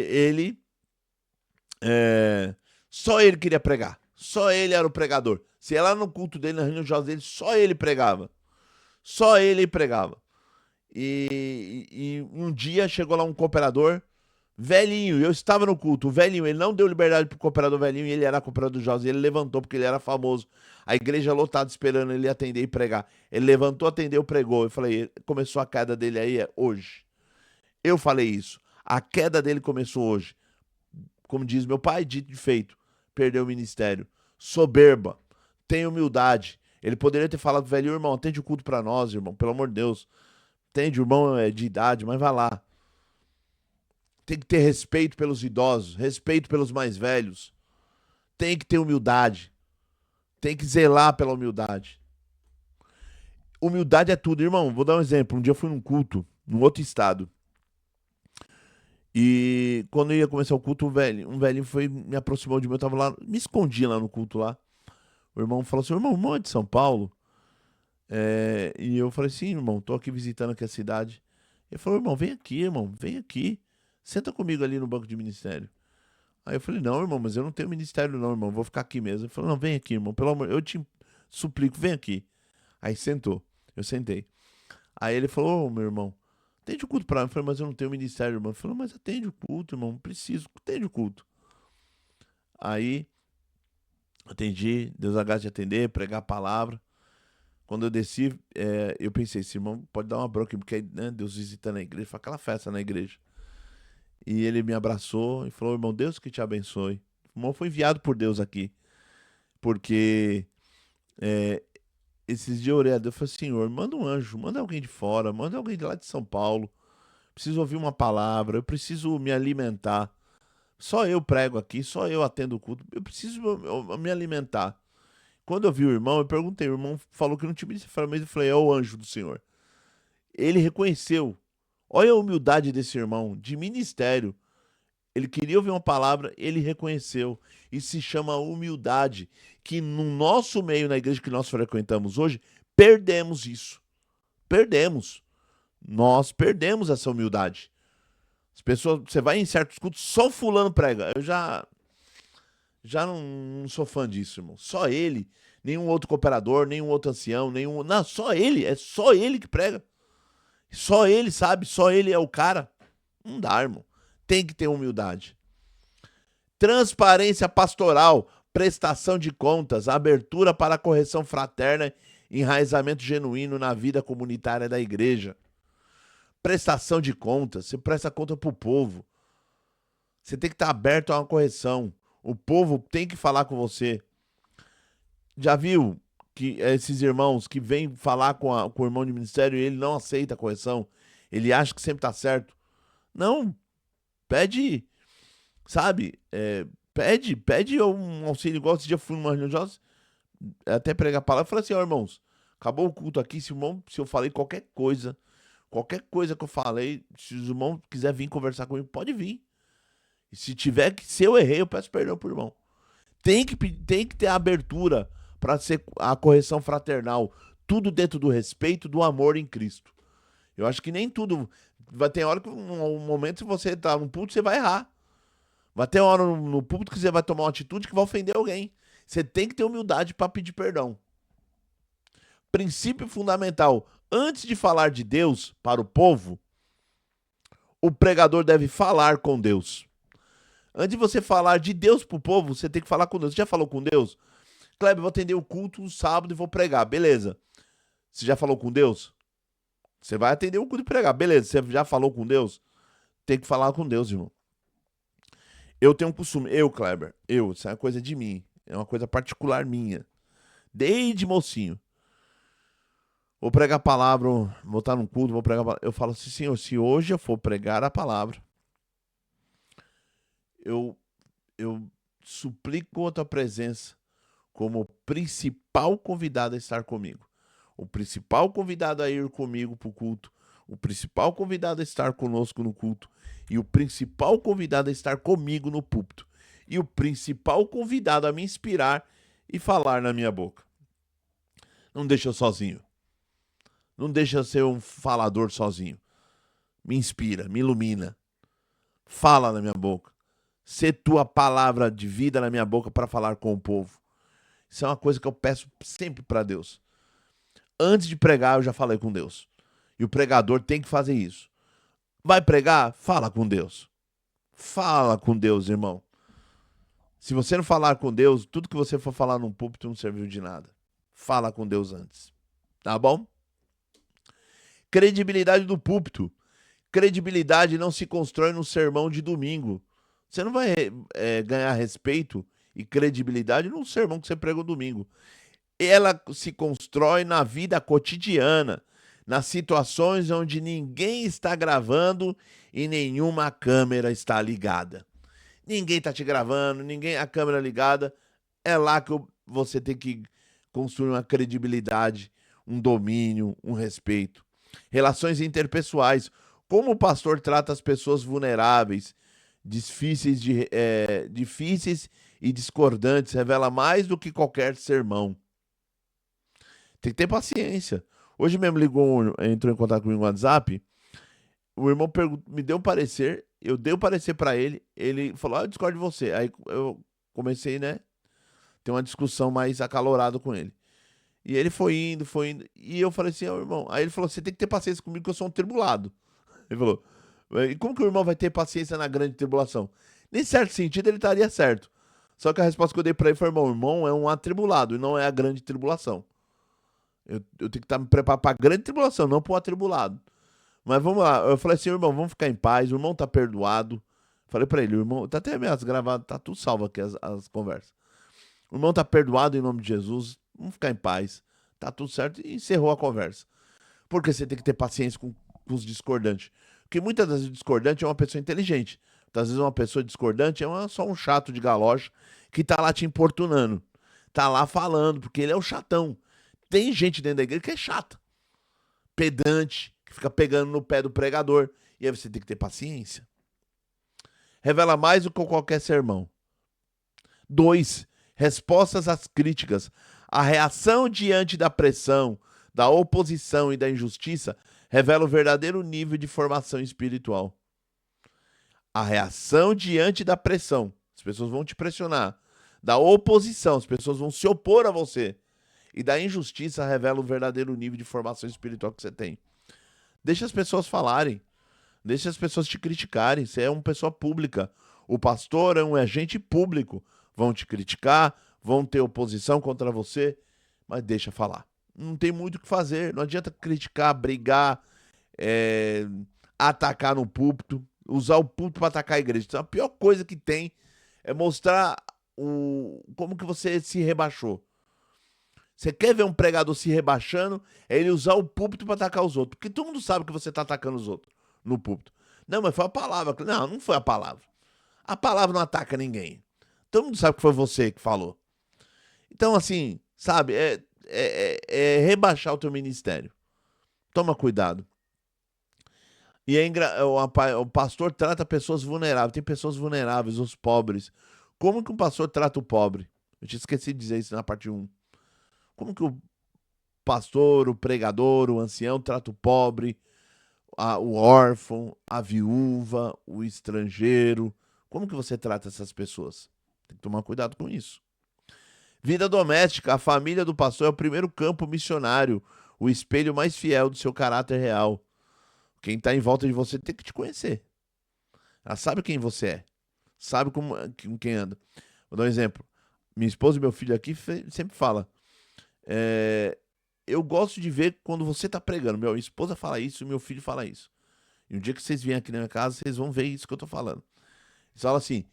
ele, é, só ele queria pregar. Só ele era o pregador. Se ela no culto dele, na reunião de jovens dele, só ele pregava. Só ele pregava. E um dia chegou lá um cooperador velhinho, eu estava no culto, o velhinho, ele não deu liberdade pro cooperador velhinho, e ele era cooperador de jovens, ele levantou porque ele era famoso. A igreja lotada esperando ele atender e pregar. Ele levantou, atendeu, pregou. Eu falei, começou a queda dele aí hoje. Eu falei isso. A queda dele começou hoje. Como diz meu pai, dito e feito. Perdeu o ministério. Soberba. Tem humildade. Ele poderia ter falado, velho, irmão, atende o culto pra nós, irmão. Pelo amor de Deus. Atende, irmão é de idade, mas vai lá. Tem que ter respeito pelos idosos, respeito pelos mais velhos. Tem que ter humildade. Tem que zelar pela humildade. Humildade é tudo, irmão. Vou dar um exemplo. Um dia eu fui num culto, num outro estado. E quando ia começar o culto, um velhinho foi, me aproximou de mim, eu tava lá, me escondi lá no culto lá. O irmão falou assim, irmão é de São Paulo? E eu falei, sim, irmão, tô aqui visitando aqui a cidade. Ele falou, irmão, vem aqui, irmão, vem aqui. Senta comigo ali no banco de ministério. Aí eu falei, não, irmão, mas eu não tenho ministério não, irmão, vou ficar aqui mesmo. Ele falou, não, vem aqui, irmão, pelo amor, eu te suplico, vem aqui. Aí sentou, eu sentei. Aí ele falou, ô, meu irmão, atende o culto pra mim. Eu falei, mas eu não tenho ministério, irmão. Ele falou, mas atende o culto, irmão, não preciso, atende o culto. Aí, atendi, Deus agache de atender, pregar a palavra. Quando eu desci, eu pensei, esse irmão pode dar uma bronca, porque né, Deus visitando a igreja, foi aquela festa na igreja. E ele me abraçou e falou, irmão, Deus que te abençoe. O irmão foi enviado por Deus aqui, porque é, esses dias eu orei a Deus, eu falei, Senhor, manda um anjo, manda alguém de fora, manda alguém de lá de São Paulo. Preciso ouvir uma palavra, eu preciso me alimentar. Só eu prego aqui, só eu atendo o culto, eu preciso me alimentar. Quando eu vi o irmão, eu perguntei, o irmão falou que não tinha ministério, mas eu falei, é o anjo do Senhor. Ele reconheceu. Olha a humildade desse irmão, de ministério. Ele queria ouvir uma palavra, ele reconheceu. Isso se chama humildade, que no nosso meio, na igreja que nós frequentamos hoje, perdemos isso. Perdemos. Nós perdemos essa humildade. As pessoas, você vai em certos cultos, só fulano prega. Eu já não sou fã disso, irmão. Só ele, nenhum outro cooperador, nenhum outro ancião, nenhum, não, só ele, é só ele que prega. Só ele sabe, só ele é o cara. Não dá, irmão. Tem que ter humildade. Transparência pastoral, prestação de contas, abertura para a correção fraterna, enraizamento genuíno na vida comunitária da igreja. Prestação de contas, você presta conta pro povo. Você tem que estar aberto a uma correção. O povo tem que falar com você. Já viu que esses irmãos que vêm falar com o irmão de ministério e ele não aceita a correção? Ele acha que sempre tá certo. Não, pede, sabe? Pede um auxílio. Igual esse dia eu fui numa reunião, até pregar a palavra, eu falei assim, ó, irmãos, acabou o culto aqui, se eu falei qualquer coisa que eu falei, se os irmãos quiser vir conversar comigo, pode vir. E se eu errei, eu peço perdão pro irmão. Tem que ter abertura para ser a correção fraternal, tudo dentro do respeito, do amor em Cristo. Eu acho que nem tudo, vai ter hora que um momento se você tá no púlpito, você vai errar. Vai ter uma hora no púlpito que você vai tomar uma atitude que vai ofender alguém. Você tem que ter humildade para pedir perdão. Princípio fundamental. Antes de falar de Deus para o povo, o pregador deve falar com Deus. Antes de você falar de Deus para o povo, você tem que falar com Deus. Você já falou com Deus? Kleber, vou atender o culto no sábado e vou pregar. Beleza. Você já falou com Deus? Você vai atender o culto e pregar. Beleza. Você já falou com Deus? Tem que falar com Deus, irmão. Eu tenho um costume. Kleber, isso é uma coisa de mim. É uma coisa particular minha. Desde mocinho. Vou pregar a palavra, vou estar num culto, vou pregar a palavra. Eu falo assim, Senhor, se hoje eu for pregar a palavra, eu suplico a tua presença como o principal convidado a estar comigo. O principal convidado a ir comigo para o culto. O principal convidado a estar conosco no culto. E o principal convidado a estar comigo no púlpito. E o principal convidado a me inspirar e falar na minha boca. Não deixa eu sozinho. Não deixa eu ser um falador sozinho. Me inspira, me ilumina. Fala na minha boca. Sê tua palavra de vida na minha boca para falar com o povo. Isso é uma coisa que eu peço sempre para Deus. Antes de pregar, eu já falei com Deus. E o pregador tem que fazer isso. Vai pregar? Fala com Deus. Fala com Deus, irmão. Se você não falar com Deus, tudo que você for falar num púlpito não serviu de nada. Fala com Deus antes. Tá bom? Credibilidade do púlpito. Credibilidade não se constrói no sermão de domingo. Você não vai ganhar respeito e credibilidade num sermão que você pregou domingo. Ela se constrói na vida cotidiana, nas situações onde ninguém está gravando e nenhuma câmera está ligada. Ninguém está te gravando, a câmera ligada. É lá que você tem que construir uma credibilidade, um domínio, um respeito. Relações interpessoais. Como o pastor trata as pessoas vulneráveis, difíceis e discordantes, revela mais do que qualquer sermão. Tem que ter paciência. Hoje mesmo entrou em contato comigo no WhatsApp, o irmão me deu um parecer, eu dei o parecer pra ele, ele falou, eu discordo de você. Aí eu comecei, ter uma discussão mais acalorada com ele. E ele foi indo, e eu falei assim, irmão, aí ele falou, você tem que ter paciência comigo que eu sou um tribulado. Ele falou, e como que o irmão vai ter paciência na grande tribulação? Em certo sentido, ele estaria certo. Só que a resposta que eu dei pra ele foi, irmão, o irmão é um atribulado e não é a grande tribulação. Eu tenho que estar me preparando para a grande tribulação, não para o atribulado. Mas vamos lá. Eu falei assim, irmão, vamos ficar em paz. O irmão tá perdoado. Falei para ele, o irmão, tá até minhas gravadas, tá tudo salvo aqui as conversas. O irmão tá perdoado em nome de Jesus. Vamos ficar em paz. Tá tudo certo. E encerrou a conversa. Porque você tem que ter paciência com os discordantes. Porque muitas vezes o discordante é uma pessoa inteligente. Às vezes uma pessoa discordante é só um chato de galocha que tá lá te importunando. tá lá falando, porque ele é o chatão. Tem gente dentro da igreja que é chata, pedante, que fica pegando no pé do pregador. E aí você tem que ter paciência. Revela mais do que qualquer sermão. 2. Respostas às críticas. A reação diante da pressão, da oposição e da injustiça revela o verdadeiro nível de formação espiritual. A reação diante da pressão. As pessoas vão te pressionar. Da oposição, as pessoas vão se opor a você. E da injustiça revela o verdadeiro nível de formação espiritual que você tem. Deixa as pessoas falarem. Deixa as pessoas te criticarem. Você é uma pessoa pública. O pastor é um agente público. Vão te criticar, vão ter oposição contra você, mas deixa falar. Não tem muito o que fazer. Não adianta criticar, brigar, atacar no púlpito, usar o púlpito para atacar a igreja. Então, a pior coisa que tem é mostrar como que você se rebaixou. Você quer ver um pregador se rebaixando, é ele usar o púlpito para atacar os outros. Porque todo mundo sabe que você está atacando os outros no púlpito. Não, mas foi a palavra. Não, não foi a palavra. A palavra não ataca ninguém. Todo mundo sabe que foi você que falou. Então, assim, sabe, é rebaixar o teu ministério. Toma cuidado. E o pastor trata pessoas vulneráveis. Tem pessoas vulneráveis, os pobres. Como que um pastor trata o pobre? Eu tinha esquecido de dizer isso na parte 1. Como que o pastor, o pregador, o ancião trata o pobre, o órfão, a viúva, o estrangeiro? Como que você trata essas pessoas? Tem que tomar cuidado com isso. Vida doméstica. A família do pastor é o primeiro campo missionário, o espelho mais fiel do seu caráter real. Quem está em volta de você tem que te conhecer. Ela sabe quem você é. Sabe com quem anda. Vou dar um exemplo. Minha esposa e meu filho aqui sempre fala. Eu gosto de ver quando você está pregando. Minha esposa fala isso e meu filho fala isso. E um dia que vocês vierem aqui na minha casa, vocês vão ver isso que eu estou falando. Eles falam assim,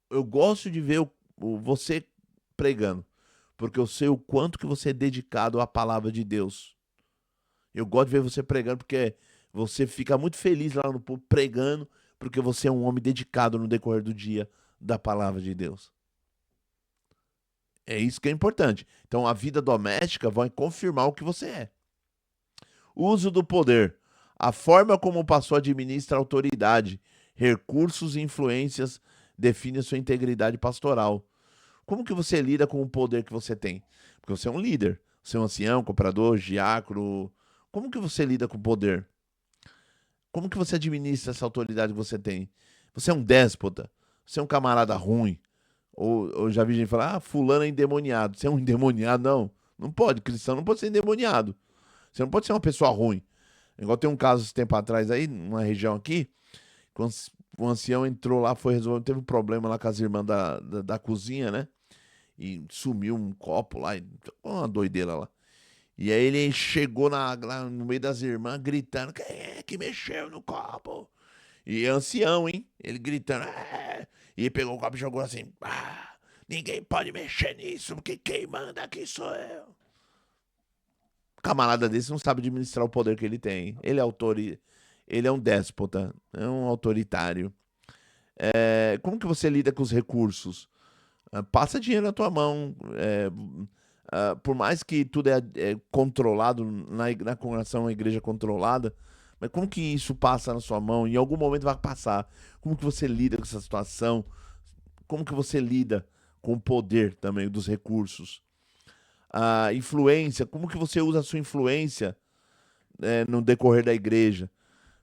eu gosto de ver você pregando, porque eu sei o quanto que você é dedicado à palavra de Deus. Eu gosto de ver você pregando, porque você fica muito feliz lá no púlpito pregando, porque você é um homem dedicado no decorrer do dia da palavra de Deus. É isso que é importante. Então a vida doméstica vai confirmar o que você é. Uso do poder. A forma como o pastor administra autoridade, recursos e influências define a sua integridade pastoral. Como que você lida com o poder que você tem? Porque você é um líder, você é um ancião, comprador, diácono. Como que você lida com o poder? Como que você administra essa autoridade que você tem? Você é um déspota? Você é um camarada ruim? Ou já vi gente falar, fulano é endemoniado. Você é um endemoniado? Não, não pode. Cristão não pode ser endemoniado. Você não pode ser uma pessoa ruim. Igual tem um caso esse tempo atrás aí, numa região aqui, quando o ancião entrou lá, foi resolver, teve um problema lá com as irmãs da cozinha, né? E sumiu um copo lá, uma doideira lá. E aí ele chegou lá no meio das irmãs, gritando, quem é que mexeu no copo? E é ancião, hein? Ele gritando, e ele pegou o copo e jogou assim, ninguém pode mexer nisso, porque quem manda aqui sou eu. Camarada desse não sabe administrar o poder que ele tem. Ele é um déspota, é um autoritário. Como que você lida com os recursos? Passa dinheiro na tua mão. Por mais que tudo é controlado, na congregação, uma igreja controlada, mas como que isso passa na sua mão? Em algum momento vai passar. Como que você lida com essa situação? Como que você lida com o poder também dos recursos? A influência, como que você usa a sua influência no decorrer da igreja?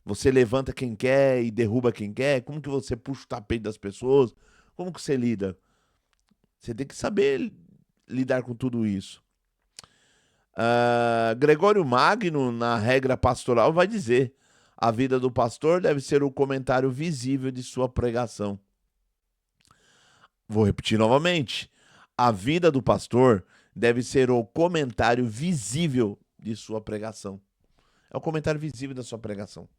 Você levanta quem quer e derruba quem quer? Como que você puxa o tapete das pessoas? Como que você lida? Você tem que saber lidar com tudo isso. Gregório Magno, na regra pastoral, vai dizer: a vida do pastor deve ser o comentário visível de sua pregação. Vou repetir novamente. A vida do pastor deve ser o comentário visível de sua pregação. É o comentário visível da sua pregação.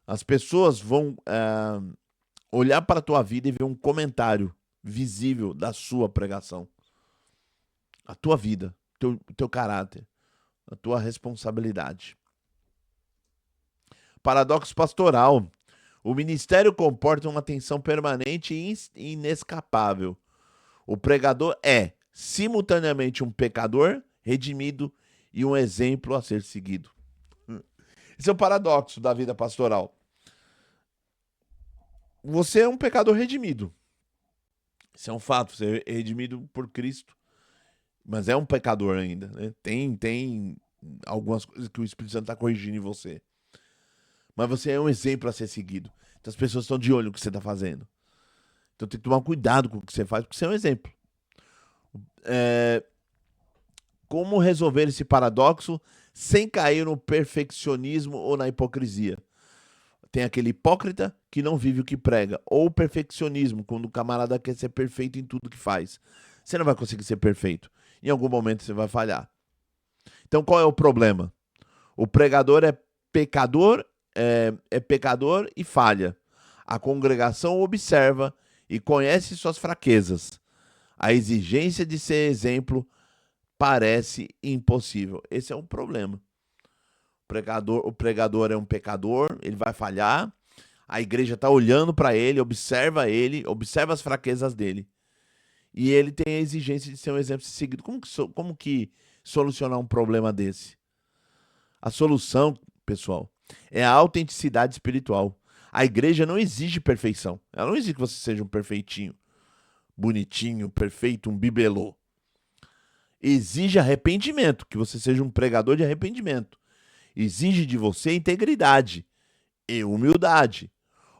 As pessoas vão olhar para a tua vida e ver um comentário visível da sua pregação. A tua vida, o teu caráter, a tua responsabilidade. Paradoxo pastoral. O ministério comporta uma tensão permanente e inescapável. O pregador é simultaneamente um pecador redimido e um exemplo a ser seguido. Esse é o paradoxo da vida pastoral. Você é um pecador redimido. Isso é um fato, você é redimido por Cristo, mas é um pecador ainda, né? Tem algumas coisas que o Espírito Santo está corrigindo em você. Mas você é um exemplo a ser seguido. Então as pessoas estão de olho no que você está fazendo. Então tem que tomar cuidado com o que você faz, porque você é um exemplo. Como resolver esse paradoxo sem cair no perfeccionismo ou na hipocrisia? Tem aquele hipócrita que não vive o que prega, ou o perfeccionismo, quando o camarada quer ser perfeito em tudo que faz. Você não vai conseguir ser perfeito. Em algum momento você vai falhar. Então qual é o problema? O pregador é pecador, é pecador e falha. A congregação observa e conhece suas fraquezas. A exigência de ser exemplo parece impossível. Esse é um problema. O pregador é um pecador, ele vai falhar. A igreja está olhando para ele, observa as fraquezas dele. E ele tem a exigência de ser um exemplo seguido. Como que solucionar um problema desse? A solução, pessoal, é a autenticidade espiritual. A igreja não exige perfeição. Ela não exige que você seja um perfeitinho, bonitinho, perfeito, um bibelô. Exige arrependimento, que você seja um pregador de arrependimento. Exige de você integridade e humildade.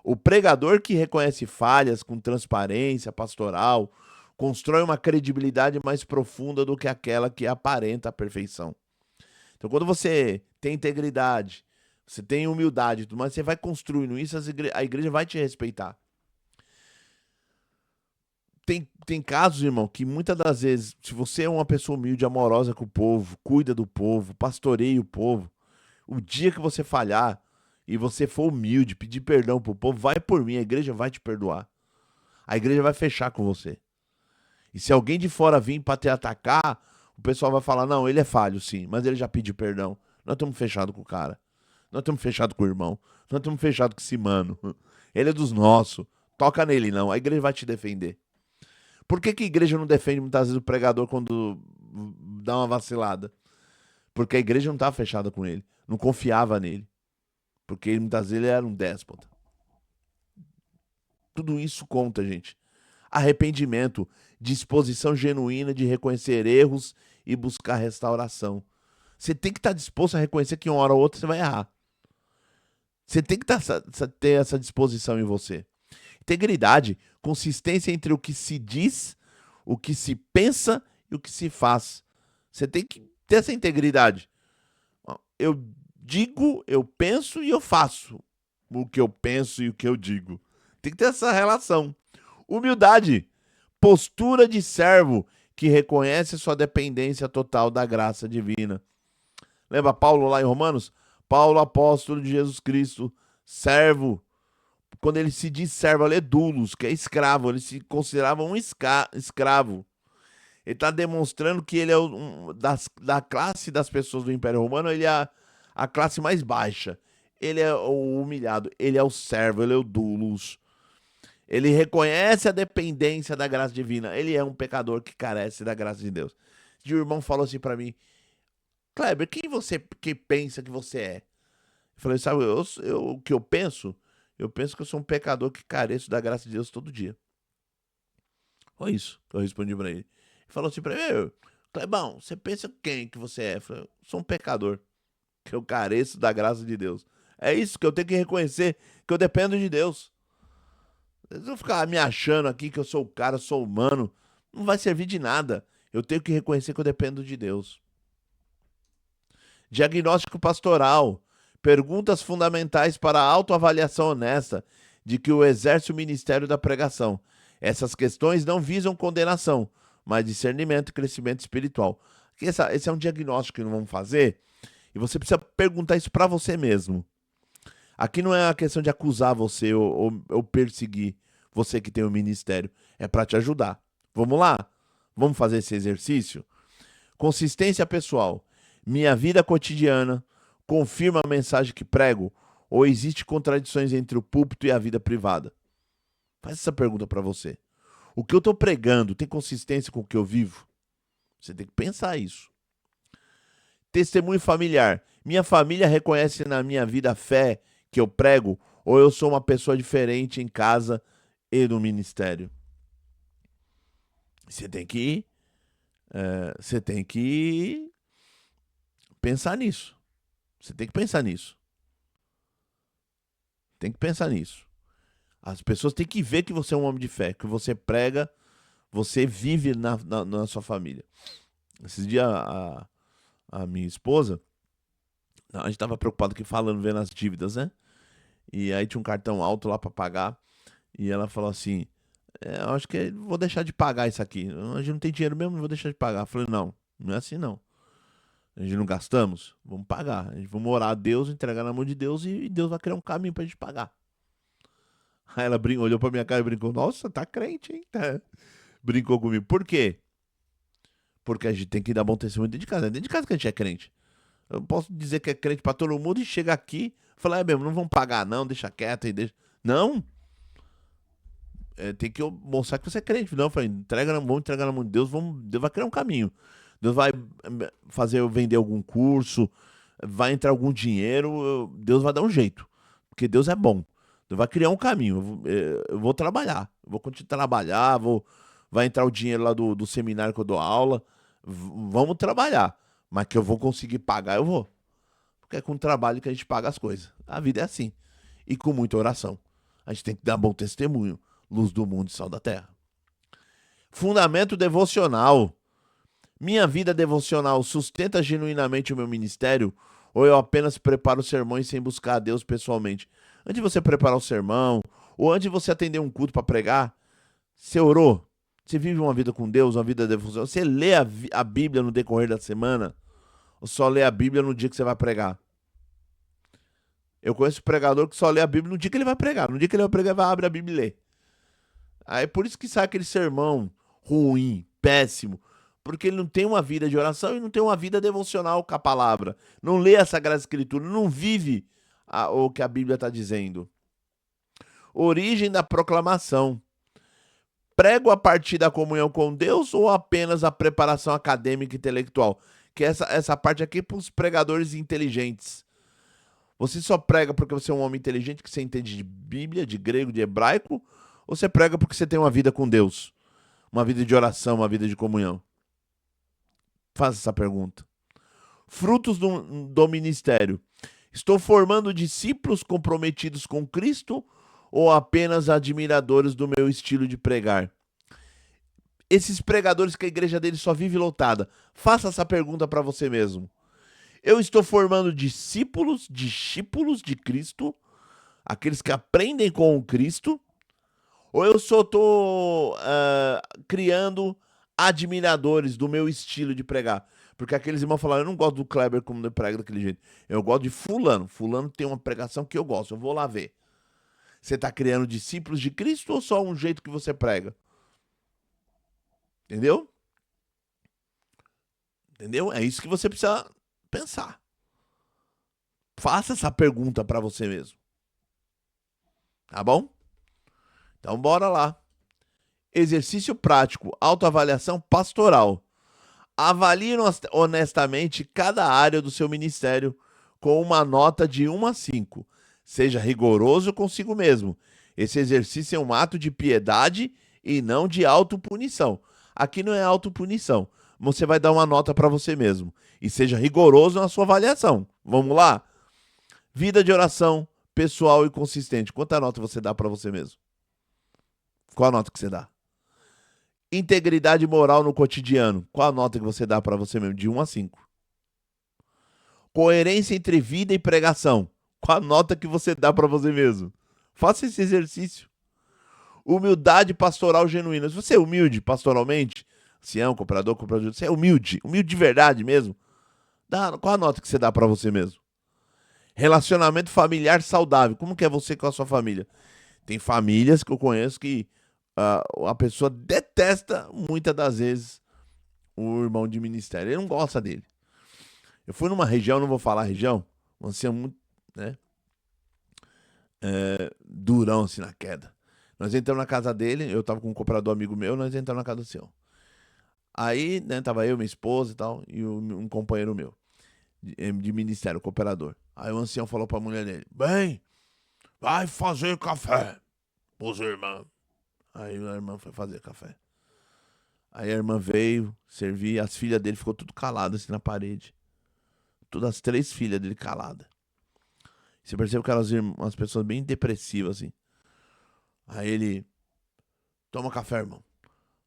O pregador que reconhece falhas com transparência pastoral constrói uma credibilidade mais profunda do que aquela que aparenta a perfeição. Então, quando você tem integridade, você tem humildade, mas você vai construindo isso, a igreja vai te respeitar. Tem casos, irmão, que muitas das vezes, se você é uma pessoa humilde, amorosa com o povo, cuida do povo, pastoreia o povo, o dia que você falhar e você for humilde, pedir perdão pro povo, vai por mim, a igreja vai te perdoar. A igreja vai fechar com você. E se alguém de fora vir para te atacar, o pessoal vai falar, não, ele é falho sim, mas ele já pediu perdão. Nós estamos fechados com o cara. Nós estamos fechados com o irmão. Nós estamos fechados com esse mano. Ele é dos nossos. Toca nele não, a igreja vai te defender. Por que a igreja não defende muitas vezes o pregador quando dá uma vacilada? Porque a igreja não estava fechada com ele. Não confiava nele. Porque muitas vezes ele era um déspota. Tudo isso conta, gente. Arrependimento, disposição genuína de reconhecer erros e buscar restauração. Você tem que estar disposto a reconhecer que uma hora ou outra você vai errar. Você tem que ter essa disposição em você. Integridade, consistência entre o que se diz, o que se pensa e o que se faz. Você tem que ter essa integridade. Eu digo, eu penso e eu faço o que eu penso e o que eu digo. Tem que ter essa relação. Humildade, postura de servo que reconhece sua dependência total da graça divina. Lembra Paulo lá em Romanos? Paulo, apóstolo de Jesus Cristo, servo. Quando ele se diz servo, ele é doulos, que é escravo. Ele se considerava um escravo. Ele está demonstrando que ele é da classe das pessoas do Império Romano, ele é a classe mais baixa. Ele é o humilhado, ele é o servo, ele é o doulos. Ele reconhece a dependência da graça divina. Ele é um pecador que carece da graça de Deus. E o irmão falou assim para mim, Kleber, quem você que pensa que você é? Eu falei, sabe, o que eu penso? Eu penso que eu sou um pecador que careço da graça de Deus todo dia. Foi isso que eu respondi pra ele. Ele falou assim pra mim, Clebão, você pensa quem que você é? Eu falei, eu sou um pecador, que eu careço da graça de Deus. É isso que eu tenho que reconhecer, que eu dependo de Deus. Se eu ficar me achando aqui que eu sou o cara, sou humano, não vai servir de nada. Eu tenho que reconhecer que eu dependo de Deus. Diagnóstico pastoral. Perguntas fundamentais para a autoavaliação honesta de que o exerce o ministério da pregação. Essas questões não visam condenação, mas discernimento e crescimento espiritual. Esse é um diagnóstico que nós vamos fazer e você precisa perguntar isso para você mesmo. Aqui não é uma questão de acusar você ou perseguir você que tem o ministério. É para te ajudar. Vamos lá? Vamos fazer esse exercício? Consistência pessoal. Minha vida cotidiana confirma a mensagem que prego ou existe contradições entre o púlpito e a vida privada? Faz essa pergunta para você. O que eu estou pregando tem consistência com o que eu vivo? Você tem que pensar isso. Testemunho familiar. Minha família reconhece na minha vida a fé que eu prego, ou eu sou uma pessoa diferente em casa e no ministério? Você tem que, você tem que pensar nisso. Você tem que pensar nisso. Tem que pensar nisso. As pessoas têm que ver que você é um homem de fé, que você prega, você vive na sua família. Esses dias a minha esposa, a gente tava preocupado aqui falando, vendo as dívidas, né? E aí tinha um cartão alto lá pra pagar. E ela falou assim: eu acho que eu vou deixar de pagar isso aqui. A gente não tem dinheiro mesmo, não vou deixar de pagar. Eu falei: não, não é assim não. A gente não gastamos, vamos pagar. A gente vamos orar a Deus, entregar na mão de Deus e Deus vai criar um caminho pra gente pagar. Aí ela olhou pra minha cara e brincou: nossa, tá crente, hein? Brincou comigo. Por quê? Porque a gente tem que dar bom testemunho dentro de casa. É dentro de casa que a gente é crente. Eu posso dizer que é crente pra todo mundo e chega aqui e falar: é mesmo, não vamos pagar não, deixa quieto e deixa. Não, tem que mostrar que você é crente. Não, eu falei, vamos entregar na mão de Deus, Deus vai criar um caminho. Deus vai fazer eu vender algum curso, vai entrar algum dinheiro, Deus vai dar um jeito. Porque Deus é bom. Deus vai criar um caminho. Eu vou trabalhar. Eu vou continuar a trabalhar, vai entrar o dinheiro lá do seminário que eu dou aula. Vamos trabalhar. Mas que eu vou conseguir pagar, eu vou. Porque é com trabalho que a gente paga as coisas. A vida é assim. E com muita oração. A gente tem que dar bom testemunho. Luz do mundo e sal da terra. Fundamento devocional. Minha vida devocional sustenta genuinamente o meu ministério? Ou eu apenas preparo sermões sem buscar a Deus pessoalmente? Antes de você preparar o sermão, ou antes de você atender um culto para pregar, você orou? Você vive uma vida com Deus, uma vida devocional? Você lê a Bíblia no decorrer da semana? Ou só lê a Bíblia no dia que você vai pregar? Eu conheço pregador que só lê a Bíblia no dia que ele vai pregar. No dia que ele vai pregar, vai abrir a Bíblia e lê. Aí por isso que sai aquele sermão ruim, péssimo. Porque ele não tem uma vida de oração e não tem uma vida devocional com a palavra. Não lê a Sagrada Escritura, não vive o que a Bíblia está dizendo. Origem da proclamação. Prego a partir da comunhão com Deus ou apenas a preparação acadêmica e intelectual? Que essa parte aqui é para os pregadores inteligentes. Você só prega porque você é um homem inteligente que você entende de Bíblia, de grego, de hebraico? Ou você prega porque você tem uma vida com Deus? Uma vida de oração, uma vida de comunhão? Faça essa pergunta. Frutos do ministério. Estou formando discípulos comprometidos com Cristo ou apenas admiradores do meu estilo de pregar? Esses pregadores que a igreja deles só vive lotada. Faça essa pergunta para você mesmo. Eu estou formando discípulos de Cristo, aqueles que aprendem com o Cristo, ou eu só estou criando admiradores do meu estilo de pregar? Porque aqueles irmãos falaram: eu não gosto do Kleber como ele prega daquele jeito. Eu gosto de fulano. Fulano tem uma pregação que eu gosto. Eu vou lá ver. Você está criando discípulos de Cristo ou só um jeito que você prega? Entendeu? Entendeu? É isso que você precisa pensar. Faça essa pergunta para você mesmo. Tá bom? Então bora lá. Exercício prático, autoavaliação pastoral. Avalie honestamente cada área do seu ministério com uma nota de 1 a 5. Seja rigoroso consigo mesmo. Esse exercício é um ato de piedade e não de autopunição. Aqui não é autopunição. Você vai dar uma nota para você mesmo. E seja rigoroso na sua avaliação. Vamos lá? Vida de oração, pessoal e consistente. Quanta nota você dá para você mesmo? Qual a nota que você dá? Integridade moral no cotidiano. Qual a nota que você dá para você mesmo? De 1 a 5. Coerência entre vida e pregação. Qual a nota que você dá para você mesmo? Faça esse exercício. Humildade pastoral genuína. Se você é humilde pastoralmente, se é um comprador, você é humilde de verdade mesmo, qual a nota que você dá para você mesmo? Relacionamento familiar saudável. Como que é você com a sua família? Tem famílias que eu conheço que a pessoa detesta muitas das vezes o irmão de ministério. Ele não gosta dele. Eu fui numa região, não vou falar a região, um ancião muito, né, durão assim na queda. Nós entramos na casa dele, eu tava com um comprador amigo meu, nós entramos na casa do senhor. Aí, né, tava eu, minha esposa e tal, e um companheiro meu, de ministério, cooperador. Aí o ancião falou pra mulher dele: bem, vai fazer café pros irmãos. Aí a irmã foi fazer café. Aí a irmã veio servir, as filhas dele ficou tudo caladas assim na parede. Todas as 3 filhas dele caladas. Você percebe que eram umas pessoas bem depressivas, assim. Aí ele: toma café, irmão.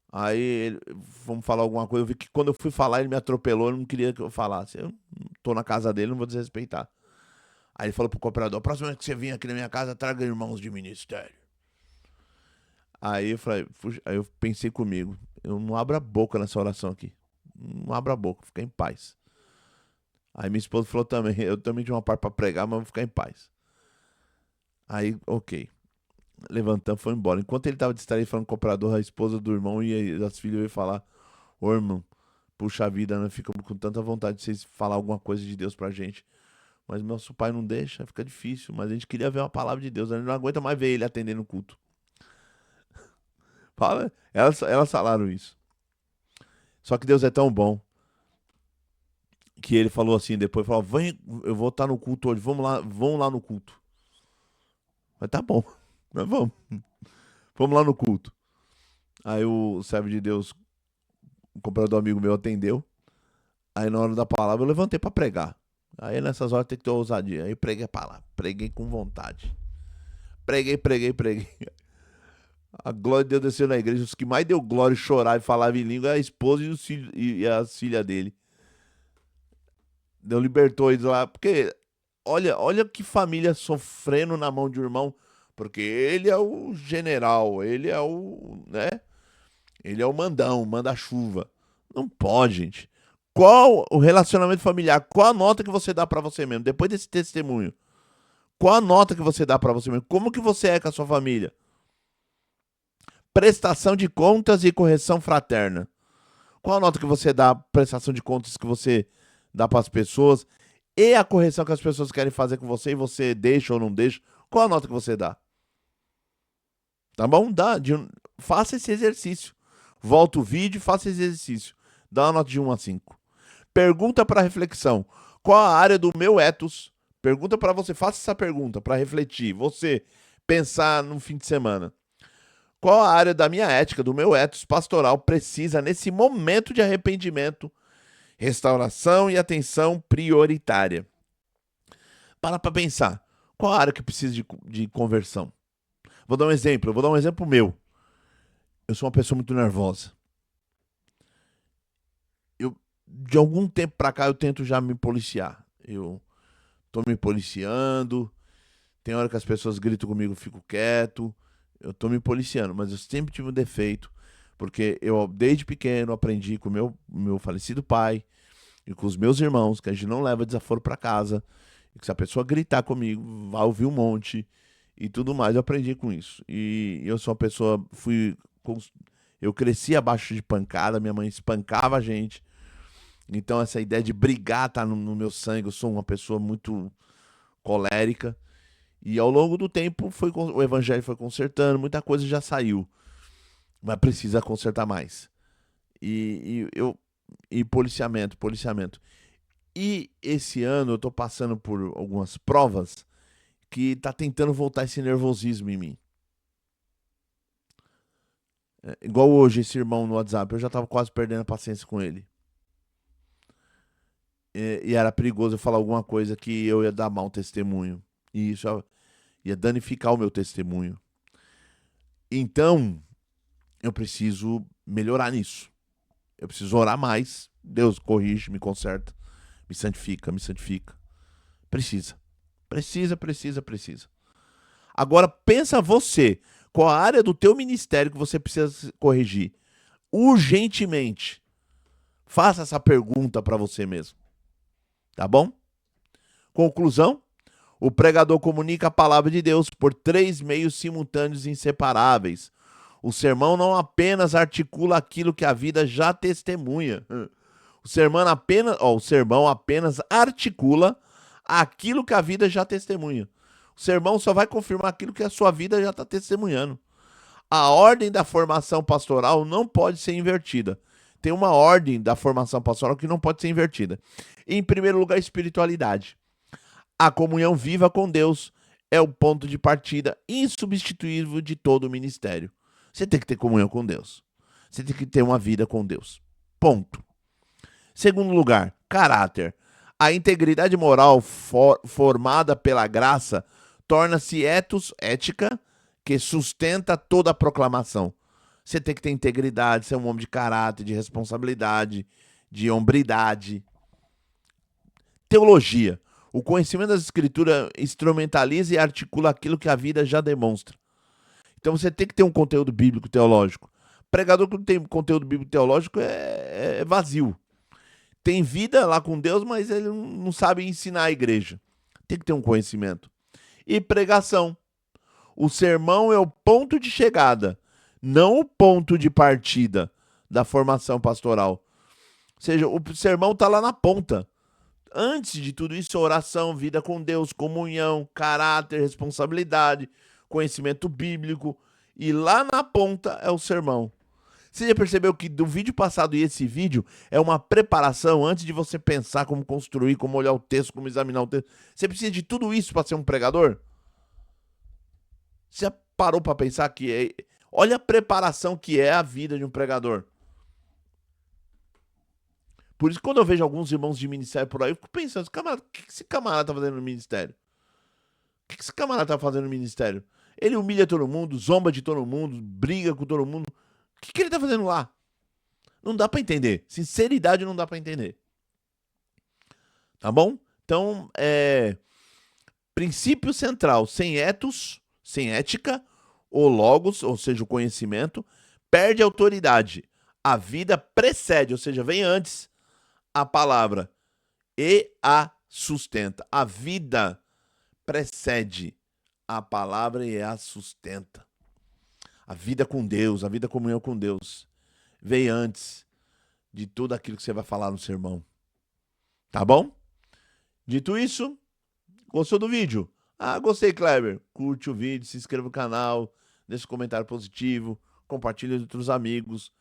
Aí ele, vamos falar alguma coisa. Eu vi que quando eu fui falar, ele me atropelou, ele não queria que eu falasse. Eu tô na casa dele, não vou desrespeitar. Aí ele falou pro cooperador: a próxima vez que você vir aqui na minha casa, traga irmãos de ministério. Aí eu falei, aí eu pensei comigo: eu não abro a boca nessa oração aqui. Não abro a boca, fica em paz. Aí minha esposa falou também: eu também tinha uma parte pra pregar, mas vou ficar em paz. Aí, ok. Levantamos, foi embora. Enquanto ele tava distraído falando com o comprador, a esposa do irmão e as filhas veio falar: ô irmão, puxa vida, né? Ficamos com tanta vontade de vocês falar alguma coisa de Deus pra gente. Mas nosso pai não deixa, fica difícil. Mas a gente queria ver uma palavra de Deus. A gente não aguenta mais ver ele atendendo o culto. Fala, elas falaram isso. Só que Deus é tão bom que ele falou assim depois: falou, vem, eu vou estar no culto hoje, vamos lá no culto. Mas tá bom, nós vamos. Vamos lá no culto. Aí o servo de Deus, o comprador amigo meu, atendeu. Aí na hora da palavra eu levantei pra pregar. Aí nessas horas tem que ter ousadia. Aí preguei a palavra, preguei com vontade. Preguei. A glória de Deus desceu na igreja. Os que mais deu glória, chorar e falar em língua é a esposa e as filhas dele. Deus libertou eles lá. Porque olha que família sofrendo na mão de um irmão. Porque ele é o general, ele é o, né? Ele é o mandão, manda-chuva. Não pode, gente. Qual o relacionamento familiar? Qual a nota que você dá pra você mesmo? Depois desse testemunho. Qual a nota que você dá pra você mesmo? Como que você é com a sua família? Prestação de contas e correção fraterna. Qual a nota que você dá? Prestação de contas que você dá pras pessoas e a correção que as pessoas querem fazer com você e você deixa ou não deixa. Qual a nota que você dá? Tá bom? Faça esse exercício. Volta o vídeo e faça esse exercício. Dá uma nota de 1 a 5. Pergunta para reflexão. Qual a área do meu ethos? Pergunta para você. Faça essa pergunta para refletir. Você pensar no fim de semana. Qual a área da minha ética, do meu ethos pastoral precisa nesse momento de arrependimento, restauração e atenção prioritária? Para pensar. Qual a área que precisa de conversão? Vou dar um exemplo meu. Eu sou uma pessoa muito nervosa. De algum tempo pra cá eu tento já me policiar. Eu tô me policiando. Tem hora que as pessoas gritam comigo, eu fico quieto. Eu tô me policiando, mas eu sempre tive um defeito. Porque eu, desde pequeno, aprendi com o meu falecido pai e com os meus irmãos que a gente não leva desaforo pra casa. E que se a pessoa gritar comigo, vai ouvir um monte e tudo mais. Eu aprendi com isso. E eu sou uma pessoa, eu cresci abaixo de pancada, minha mãe espancava a gente. Então essa ideia de brigar tá no meu sangue. Eu sou uma pessoa muito colérica. E ao longo do tempo o evangelho foi consertando, muita coisa já saiu. Mas precisa consertar mais. E policiamento. E esse ano eu tô passando por algumas provas que tá tentando voltar esse nervosismo em mim. Igual hoje, esse irmão no WhatsApp, eu já tava quase perdendo a paciência com ele. E era perigoso eu falar alguma coisa que eu ia dar mau testemunho. E isso ia danificar o meu testemunho. Então, eu preciso melhorar nisso. Eu preciso orar mais. Deus corrige, me conserta, me santifica. Precisa. Agora, pensa você. Qual a área do teu ministério que você precisa corrigir? Urgentemente. Faça essa pergunta para você mesmo. Tá bom? Conclusão. O pregador comunica a palavra de Deus por 3 meios simultâneos e inseparáveis. O sermão não apenas articula aquilo que a vida já testemunha. O sermão apenas articula aquilo que a vida já testemunha. O sermão só vai confirmar aquilo que a sua vida já está testemunhando. A ordem da formação pastoral não pode ser invertida. Tem uma ordem da formação pastoral que não pode ser invertida. Em primeiro lugar, espiritualidade. A comunhão viva com Deus é o ponto de partida insubstituível de todo o ministério. Você tem que ter comunhão com Deus. Você tem que ter uma vida com Deus. Ponto. Segundo lugar, caráter. A integridade moral formada pela graça torna-se ética que sustenta toda a proclamação. Você tem que ter integridade, ser um homem de caráter, de responsabilidade, de hombridade. Teologia. O conhecimento das escrituras instrumentaliza e articula aquilo que a vida já demonstra. Então você tem que ter um conteúdo bíblico teológico. Pregador que não tem conteúdo bíblico teológico é vazio. Tem vida lá com Deus, mas ele não sabe ensinar a igreja. Tem que ter um conhecimento. E pregação. O sermão é o ponto de chegada, não o ponto de partida da formação pastoral. Ou seja, o sermão está lá na ponta. Antes de tudo isso, oração, vida com Deus, comunhão, caráter, responsabilidade, conhecimento bíblico. E lá na ponta é o sermão. Você já percebeu que do vídeo passado e esse vídeo é uma preparação antes de você pensar como construir, como olhar o texto, como examinar o texto? Você precisa de tudo isso para ser um pregador? Você já parou para pensar que olha a preparação que é a vida de um pregador. Por isso, quando eu vejo alguns irmãos de ministério por aí, eu fico pensando, camarada, o que esse camarada tá fazendo no ministério? O que esse camarada tá fazendo no ministério? Ele humilha todo mundo, zomba de todo mundo, briga com todo mundo. O que ele tá fazendo lá? Não dá para entender. Sinceridade não dá para entender. Tá bom? Então, princípio central, sem ethos, sem ética, ou logos, ou seja, o conhecimento, perde autoridade. A vida precede, ou seja, vem antes a palavra e a sustenta. A vida precede a palavra e a sustenta. A vida com Deus, a vida comunhão com Deus, vem antes de tudo aquilo que você vai falar no sermão. Tá bom? Dito isso, gostou do vídeo? Ah, gostei, Kleber. Curte o vídeo, se inscreva no canal, deixa um comentário positivo, compartilha com outros amigos.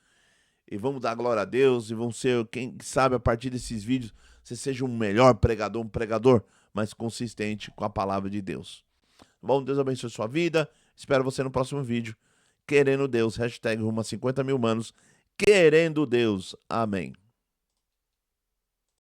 E vamos dar glória a Deus e vamos ser, quem sabe, a partir desses vídeos, você seja um melhor pregador, um pregador mais consistente com a palavra de Deus. Bom, Deus abençoe sua vida. Espero você no próximo vídeo. Querendo Deus, hashtag rumo a 50 mil manos. Querendo Deus. Amém.